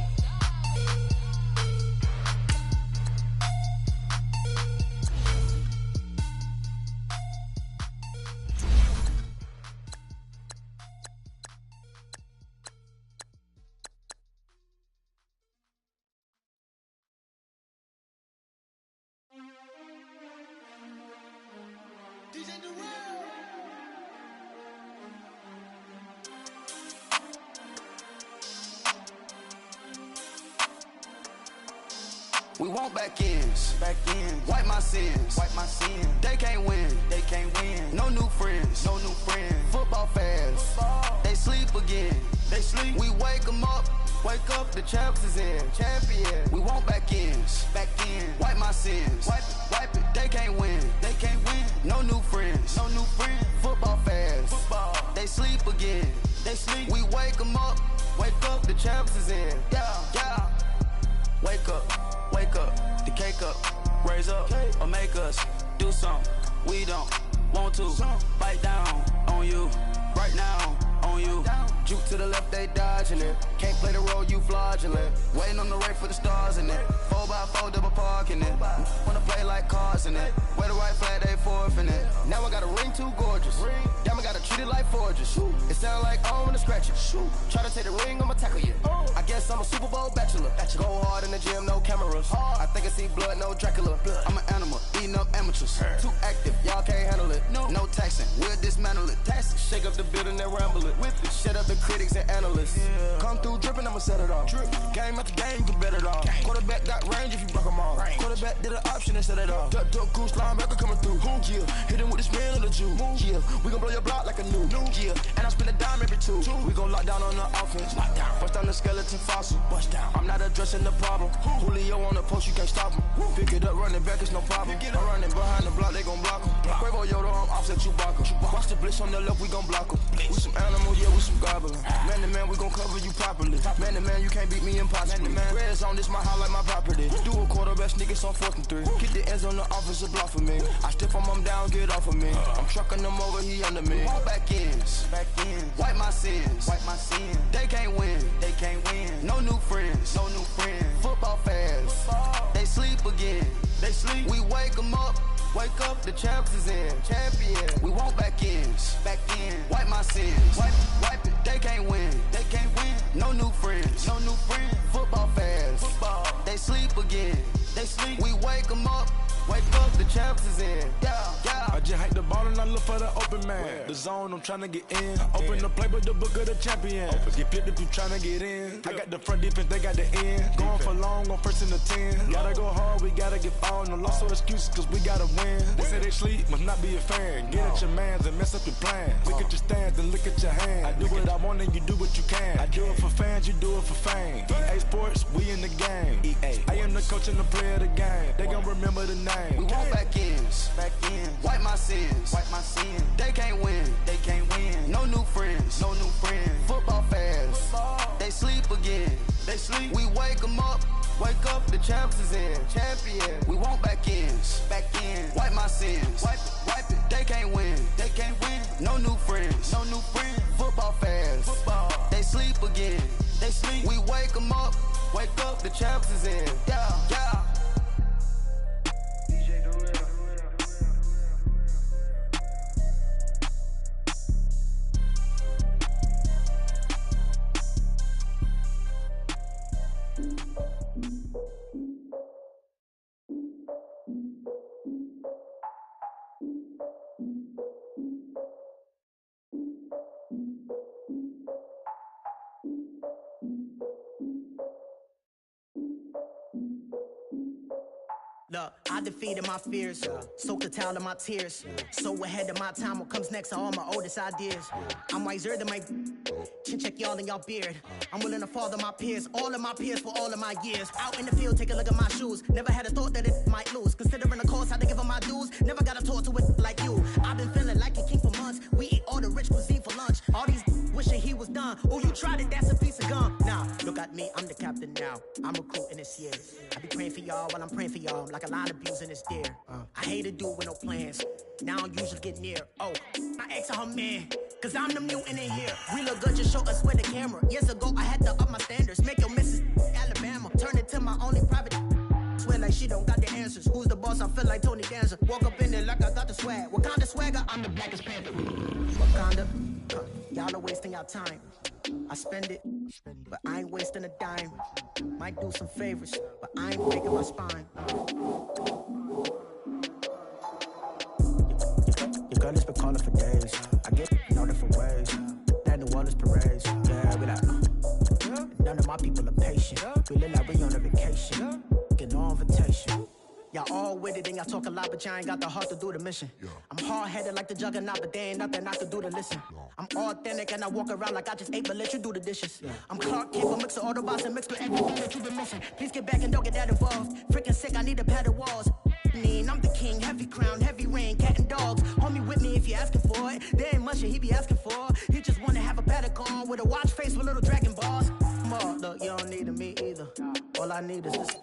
DJ Durrell. We want back ends, wipe my sins, They can't win, No new friends, Football fans, they sleep again, We wake them up, the champs is in, champion. We want back ends, wipe my sins, wipe it. They can't win, No new friends, Football fans, they sleep again, We wake them up, the champs is in, yeah. Wake up, the cake up, raise up, or make us do something we don't want to. Bite down on you, right now on you. Juke to the left, they dodging it. Can't play the role, you fraudulent. Waiting on the right for the stars in it. 4x4 double parking it. Wanna play like cars in it. Wear the white flag, they forfeiting it. Now I got a ring too gorgeous. Damn, I gotta treat it like forges. It sound like I wanna scratch it. Try to take the ring, I'ma tackle you. I guess I'm a Super Bowl bachelor. Go hard in the gym, no cameras. I think I see blood, no Dracula. I'm an animal, eating up amateurs. Too active, y'all can't handle it. No taxing, we'll dismantle it. Shake up the building and ramble it. Whip it, shut up the critics and analysts. Come through dripping, I'ma set it off. Game after game, you can bet it off. Quarterback got range if you block them off. Quarterback did an option and set it off. Duck, goose, linebacker coming through. Yeah, hit him with the spin of the Jew. Yeah, we gon' blow your block like a new. Yeah, and I spin a dime every two. We gon' lock down on the offense. Bust down the skeleton fossil. I'm not addressing the problem. Julio on the post, you can't stop him. Pick it up, running back, it's no problem. I'm running behind the block, they gon' block him. Quavo Yoda, I'm offset Chewbacca. Watch the blitz on the left, we gon' block him. We some animals, yeah, we some goblins. Man to man, we gon' cover you properly. Man to man, you can't beat me impossibly. Red zone, this my house like my property. Do a quarterback, niggas on 4th and 3. Get the ends on the offensive block for me. I Stiff him, I'm down, get off of me. I'm trucking him over, he under me. Won't back ends. Wipe my sins. They can't win. No new friends. Football fans. They sleep again. We wake them up. Wake up, the champs is in. Champion. We won't back ends. Wipe my sins. Wipe it. They can't win. No new friends. Football fans. They sleep again. We wake them up. Wake up, the champs is in. Yeah. I just hate the ball and I look for the open man. The zone, I'm trying to get in. Open the playbook, the book of the champion. Get flipped if you trying to get in. I got the front defense, they got the end. Going for long, on first in the 10. Gotta go hard, we gotta get all. No loss or excuses, cause we gotta win. They say they sleep, must not be a fan. Get at your mans and mess up your plans. Look at your stands and look at your hands. I do what I want and you do what you can. I do it for fans, you do it for fame. EA Sports, we in the game. I am the coach and the player of the game. They gon' remember the name. We won't back ends. Wipe my sins. They can't win. No new friends. Football fans. They sleep again. We wake them up. Wake up, the champs is in. Champion. We won't back ends. Wipe my sins. Wipe it. They can't win. No new friends. Football fans. They sleep again. We wake them up. Wake up, the champs is in. Yeah. Look, I defeated my fears, soaked the towel of my tears. So ahead of my time, what comes next are all my oldest ideas. I'm wiser than my chin check y'all in y'all beard. I'm willing to father my peers, all of my peers for all of my years. Out in the field, take a look at my shoes. Never had a thought that it might lose. Considering the cost, had to give them my dues. Never got to talk to it like you. I've been feeling like a king for months. We eat all the rich cuisine for lunch. All these wishing he was done. Oh, you tried it, that's a piece of gum. Nah, look at me, I'm the captain now. I'm recruiting this year. I be praying for y'all while I'm praying for y'all. Like a line abusing this deer. I hate to do it with no plans. Now I usually get near. Oh, I asked her man, cause I'm the mutant in here. We look good, just show us with the camera. Years ago, I had to up my standards. Make your Mrs. Alabama. Turn it to my only private. Swear like she don't got the answers. Who's the boss? I feel like Tony Danza. Walk up in there like I got the swag. What kind of swagger? I'm the blackest panther. What kind of? Y'all are wasting your time. I spend it, but I ain't wasting a dime. Might do some favors, but I ain't breaking my spine. Your girl has been calling for days. I get in all different ways. That New Orleans parades. Yeah, we like. None of my people are patient. We look like we on a vacation. Get no invitation. Y'all all with it and y'all talk a lot, but y'all ain't got the heart to do the mission. I'm hard-headed like the juggernaut, but there ain't nothing I can do to listen. I'm authentic and I walk around like I just ate, but let you do the dishes. I'm Clark Kent, but mix of Autobots and mixed with everything that you've been missing. Please get back and don't get that involved. Freaking sick, I need a padded walls. I'm the king, heavy crown, heavy rain, cat and dogs. Homie with me if you're asking for it. There ain't much that he be asking for. He just wanna have a paddock on with a watch face with little dragon balls. Look, you don't need me either. All I need is this.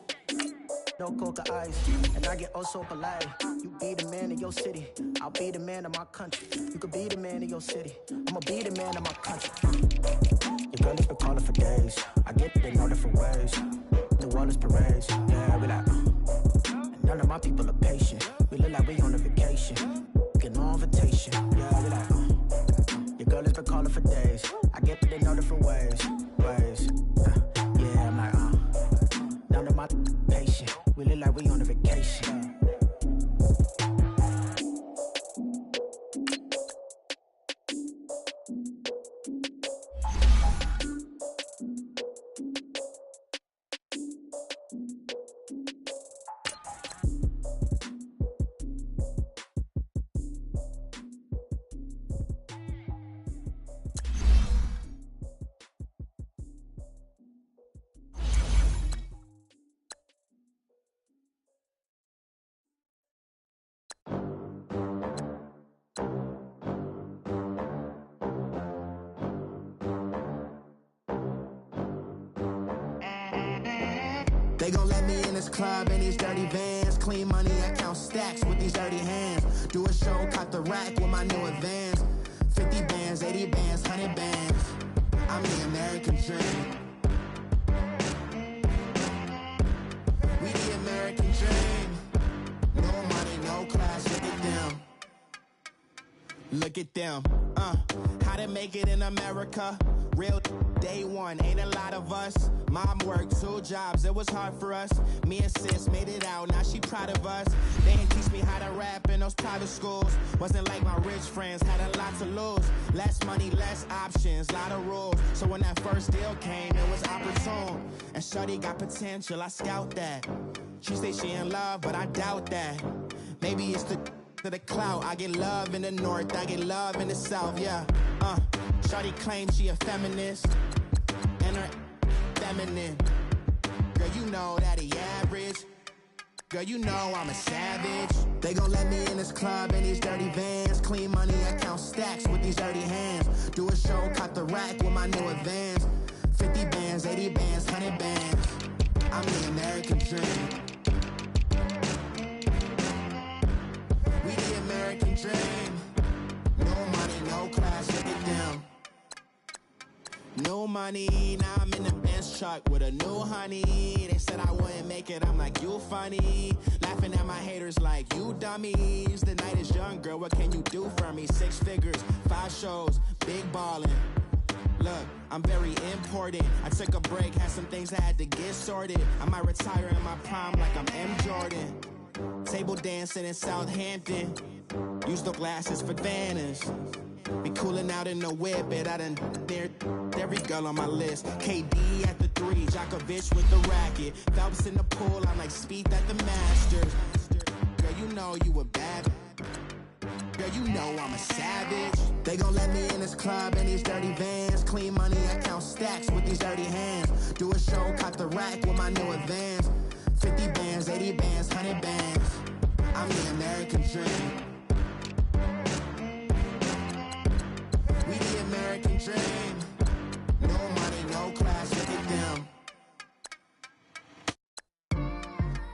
No coca ice, and I get oh so polite. You be the man of your city, I'll be the man of my country. You could be the man of your city, I'ma be the man of my country. Your girl has been calling for days. I get it in all different ways. New Orleans parades, yeah, we like. None of my people are patient. We look like we on a vacation. Get no invitation, yeah, we like. Your girl has been calling for days. I get it in all different ways. Yeah, I'm like, none of my patient. We look like we on a vacation. They gon' let me in this club in these dirty vans. Clean money, I count stacks with these dirty hands. Do a show, caught the rack with my new advance. 50 bands, 80 bands, 100 bands. I'm the American dream. We the American dream. No money, no class, look at them. Look at them, how to make it in America. Real day one, ain't a lot of us. Mom worked 2 jobs, it was hard for us. Me and sis made it out, now she proud of us. They didn't teach me how to rap in those private schools. Wasn't like my rich friends, had a lot to lose. Less money, less options, lot of rules. So when that first deal came, it was opportune. And shorty got potential, I scout that. She say she in love, but I doubt that. Maybe it's to the clout. I get love in the north, I get love in the south, yeah. Shorty claims she a feminist, and her feminine. Girl, you know that he average. Girl, you know I'm a savage. They gon' let me in this club in these dirty vans. Clean money, I count stacks with these dirty hands. Do a show, caught the rack with my new advance. 50 bands, 80 bands, 100 bands. I'm the American dream. We the American dream. No money, no class, look at them. No money, now I'm in the Benz truck with a new honey. They said I wouldn't make it, I'm like, you funny. Laughing at my haters like, you dummies. The night is young, girl, what can you do for me? 6 figures, 5 shows, big ballin'. Look, I'm very important. I took a break, had some things I had to get sorted. I might retire in my prime like I'm M. Jordan. Table dancing in Southampton. Use the glasses for Vannas. Be cooling out in the whip, but I done dared every girl on my list. KD at the 3, Djokovic with the racket. Phelps in the pool, I'm like Spieth at the Masters. Girl, you know you a bad. Girl, you know I'm a savage. They gon' let me in this club in these dirty vans. Clean money, I count stacks with these dirty hands. Do a show, caught the rack with my new advance. 50 bands, 80 bands, 100 bands. I'm the American dream. We the American dream. No money, no class, look at them.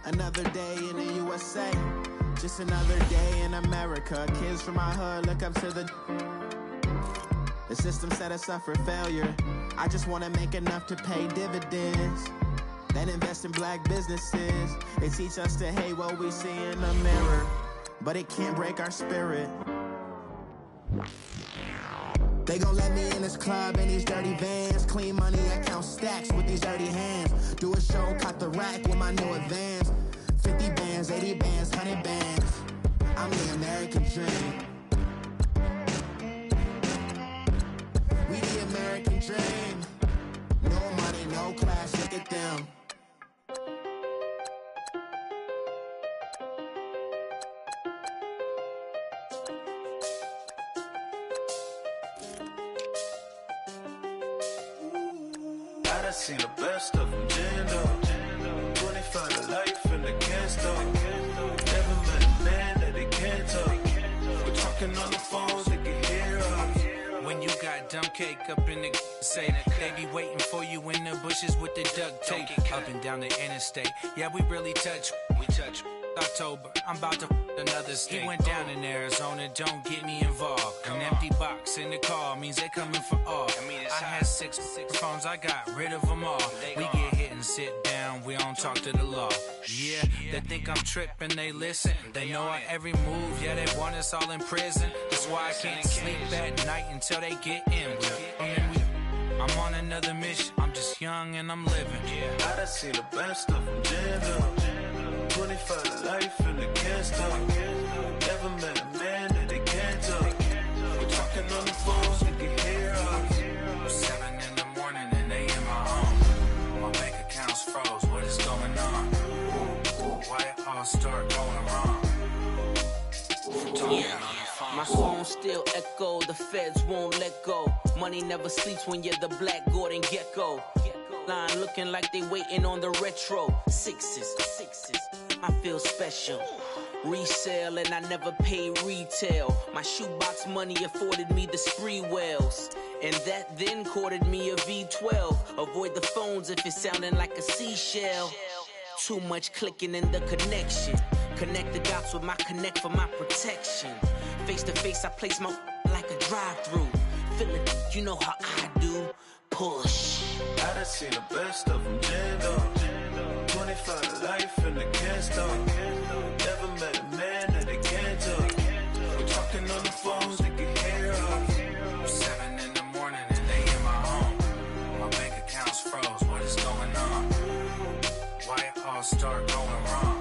Another day in the USA. Just another day in America. Kids from my hood look up to the system set us up for failure. I just wanna make enough to pay dividends. Then invest in black businesses. They teach us to hate what we see in the mirror, but it can't break our spirit. They gon' let me in this club in these dirty vans. Clean money, I count stacks with these dirty hands. Do a show, caught the rack with my new advance. 50 bands, 80 bands, 100 bands. I'm the American dream. We the American dream. No money, no class, look at them. I done seen the best of them, Jando. 25 to life in the can't. Never met a man that they can't talk. We're talking on the phones, they can hear us. When you got dumb cake up in the say that they be waiting for you in the bushes with the duct tape up and down the interstate. Yeah, we really touch. We touch. October, I'm about to another state. He went down in Arizona, don't get me involved. An empty box in the car means they coming for all. I had 6 phones, I got rid of them all. We get hit and sit down, we don't talk to the law. Yeah, they think I'm tripping, they listen. They know our every move, yeah, they want us all in prison. That's why I can't sleep at night until they get in. I'm on another mission, I'm just young and I'm living. I done seen the best of them, Jando. 25 to life in the can't stop. Never met a man that they can't talk. We're talking on the phones, they can hear us. 7 in the morning and they in my home. My bank account's froze, what is going on? Why it all start going wrong? Yeah. My song still echo, the feds won't let go. Money never sleeps when you're the black Gordon Gecko. Line looking like they waiting on the retro. Sixes, I feel special. Resale and I never pay retail. My shoebox money afforded me the spree wells. And that then courted me a V12. Avoid the phones if it's sounding like a seashell. Too much clicking in the connection. Connect the dots with my connect for my protection. Face to face, I place my like a drive-through. Feel it, you know how I do. Push. I done seen the best of them jammed up. 25 to life in the can't stop. Never met a man that they can't talk. We're talking on the phones, they can hear us. 7 in the morning and they in my home. My bank account's froze, what is going on? Why it all start going wrong?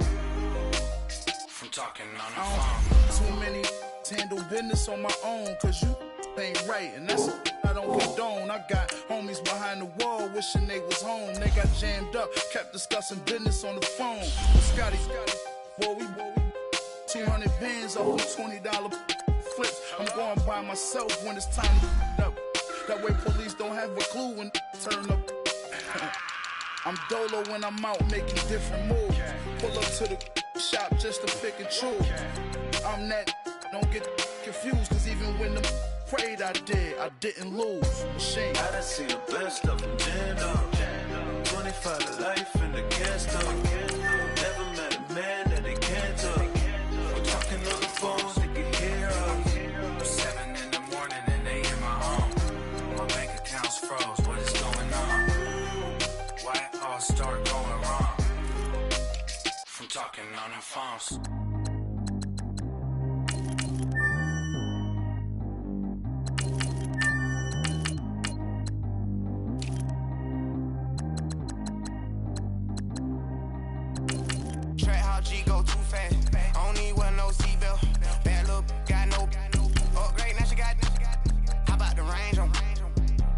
From talking on the phone. Too many handle business on my own, cause you ain't right, and that's I don't condone. I got homies behind the wall wishing they was home. They got jammed up, kept discussing business on the phone. But Scotty, boy, we 200 bands off of $20 flips. I'm going by myself when it's time to up. That way police don't have a clue when turn up. I'm dolo when I'm out making different moves. Pull up to the shop just to pick and choose. I'm that, don't get confused, cause even when the prayed I didn't lose. Machine. I done seen the best of them jammed up. 25 to life in the can't stop. Never met a man that they can't talk. We're talking on the phones, they can hear us. 7 in the morning and they in my home. My bank account's froze, what is going on? Why it all start going wrong? From talking on the phones. G go too fast. I don't need one no seatbelt. Bad little got no upgrade. Now she got. How about the range on?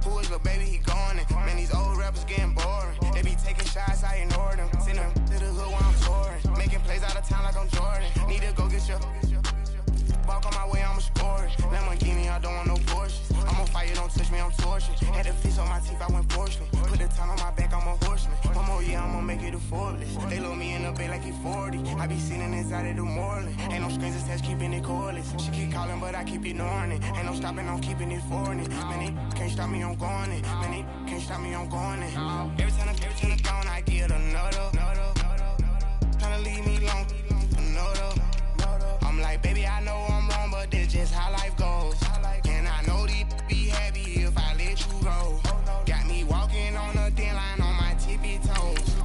Who is the baby? He going in. Man, these old rappers getting boring. They be taking shots, I ignore them. Send them to the hood while I'm touring. Making plays out of town like I'm Jordan. Need to go get your. Walk on my way, I'ma score it. Lamborghini, I don't want no Porsches. I'm on fire, don't touch me, I'm tortured. Had the fish on my teeth, I went porcelain. Put the time on my back, I'm a horseman. One more year, I'ma make it affordless. They load me in the bay like he 40. I be sitting inside of the Moreland. Ain't no strings attached, keeping it cordless. She keep calling, but I keep ignoring it. Ain't no stopping, I'm keeping it foreign. Man, they can't stop me, I'm going it. Man, they can't stop me, I'm going it. Every time I'm gone, I get another. Tryna leave me alone, another. I'm like, baby, I know I'm wrong, but this just how life goes. And I know these be happy if I let you go. Got me walking on a thin line on my tippy toes.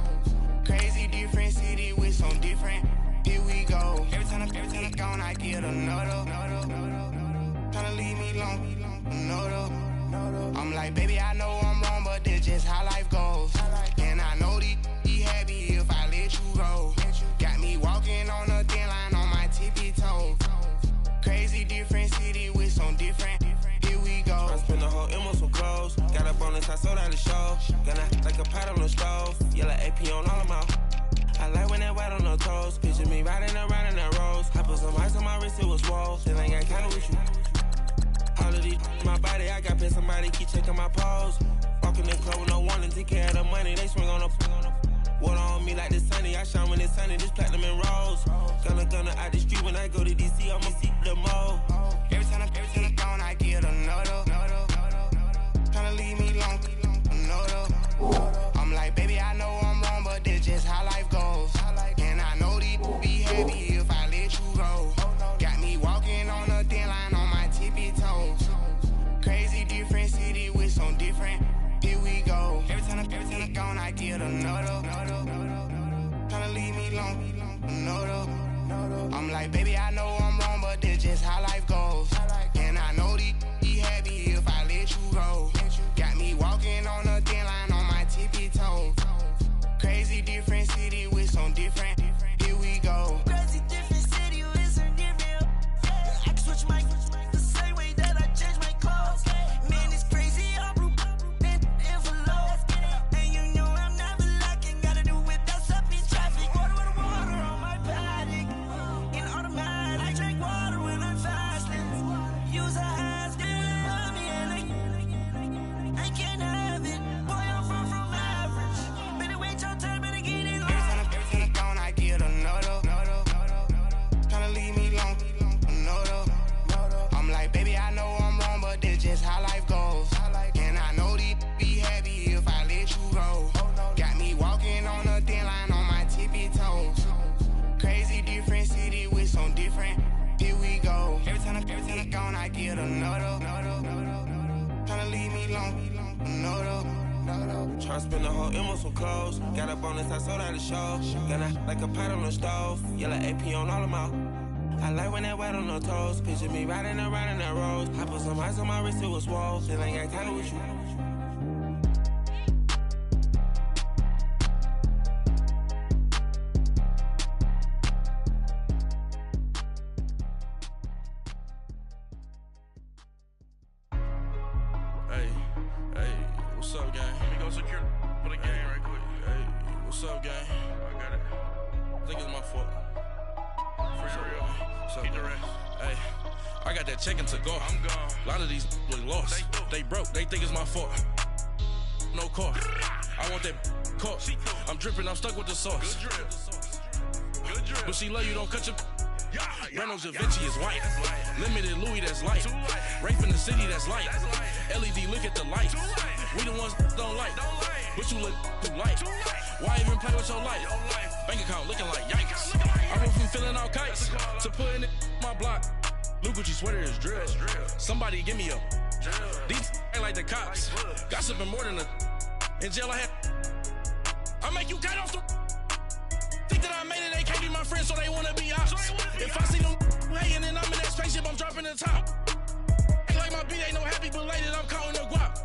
Crazy different city with some different. Here we go. Every time I'm gone, I get another. Tryna leave me alone, another. I'm like, baby, I know I'm wrong, but this just how life goes. And I know these be happy if I let you go. Got me walking on a thin line on my tippy toes. Crazy different city with some different. Here we go. I spent the whole M on some clothes. Got up on this, I sold out the show. Gonna like a pot on the stove. Yellow AP on all of my. I like when that white on the toes. Picture me riding around in that rose. I put some ice on my wrist, it was swole. Still ain't got kinda with you. All of these my body, I got pissed, somebody keep checking my pose. Walking the club with no warning, take care of the money. They swing on the. Water on me like the sunny, I shine when it's sunny, this platinum and rose. Gonna out the street when I go to DC, I'ma see the mall. Every time I'm gone, I get another. Tryna leave me alone, another. I'm like, baby, I know I'm wrong, but this just how life goes. And I know these be happy if I let you go. Got me walking on a thin line on my tippy toes. Crazy different city with some different. Here we go. Every time I'm gone, I get another. Tryna leave me alone, another. I'm like, baby, I know I'm wrong, but this just how life goes. And I know these be happy if I let you go. Got me walking on a thin line on my tippy toes. Crazy different city with some different. Here we go. Crazy different city with some different. I can switch my the same way that I change my clothes. Man, it's crazy. I'm envelope. And you know I'm never lacking. Gotta do without stopping traffic. Water on my body. In automatic. I drink water when I'm fast. Tryna spend the whole M on some clothes. Got a bonus, I sold out the show. Got a like a pot on the stove. Yellow AP on all of my. I like when that wet on the toes. Picture me riding around in that rose. I put some ice on my wrist, it was swole. Still ain't got time with you. What's up, gang? Let me go secure for the game right quick. Hey, what's up, gang? I got it. I think it's my fault. For real. What's up, keep the rest. Hey, I got that check-in to go. I'm gone. A lot of these look lost. They broke. They think it's my fault. No car. I want that caught. I'm dripping. I'm stuck with the sauce. Good drip. Good drip. But she love you. Don't cut your. Reynolds Da Vinci is white. Limited Louis, that's light. Rape in the city, that's light. LED, look at the light. We the ones don't like. But you look too light. Why even play with your life? Bank account looking like yikes. I went from filling out kites to putting it in my block. Blue Gucci sweater is drill. Somebody give me a. These ain't like the cops. Gossiping more than a. In jail I had. I make you cut off the. Think that I made it, they can't be my friends, so they wanna be ops. If I see them hating and I'm in that spaceship, I'm dropping the top. Ain't like my beat, ain't no happy belated, I'm counting the guap.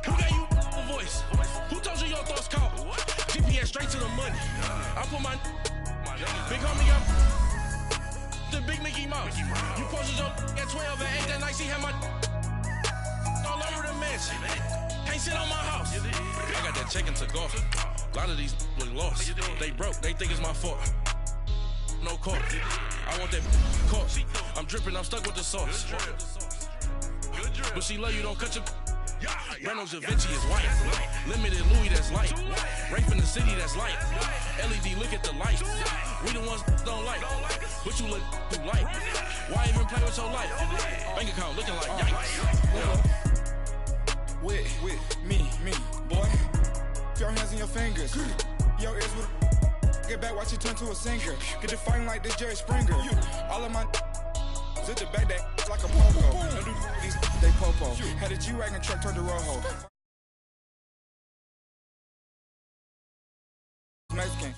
Who gave you a voice? Who told you your thoughts count? GPS straight to the money. I put my big homie up. The big Mickey Mouse. You posted your at 12 and 8 that night, she had my all over the mansion. Can't sit on my house. I got that check-in to golf. A lot of these look lost. They broke, they think it's my fault. No car. I want that caught. I'm dripping, I'm stuck with the sauce. But she love you, don't cut your. Reynolds Da Vinci is white. Limited Louis, that's light. Rape in the city, that's light. LED, look at the light. We the ones don't like. But you look too light. Why even play with your life? Bank account looking like yikes. With me, boy. Your hands and your fingers. Your ears with get back, watch you turn to a singer. Get to fighting like this Jerry Springer. All of my zip the back that like a pogo. Don't do these they popo. Had a G-Wagon truck turned to Rojo. Mexican.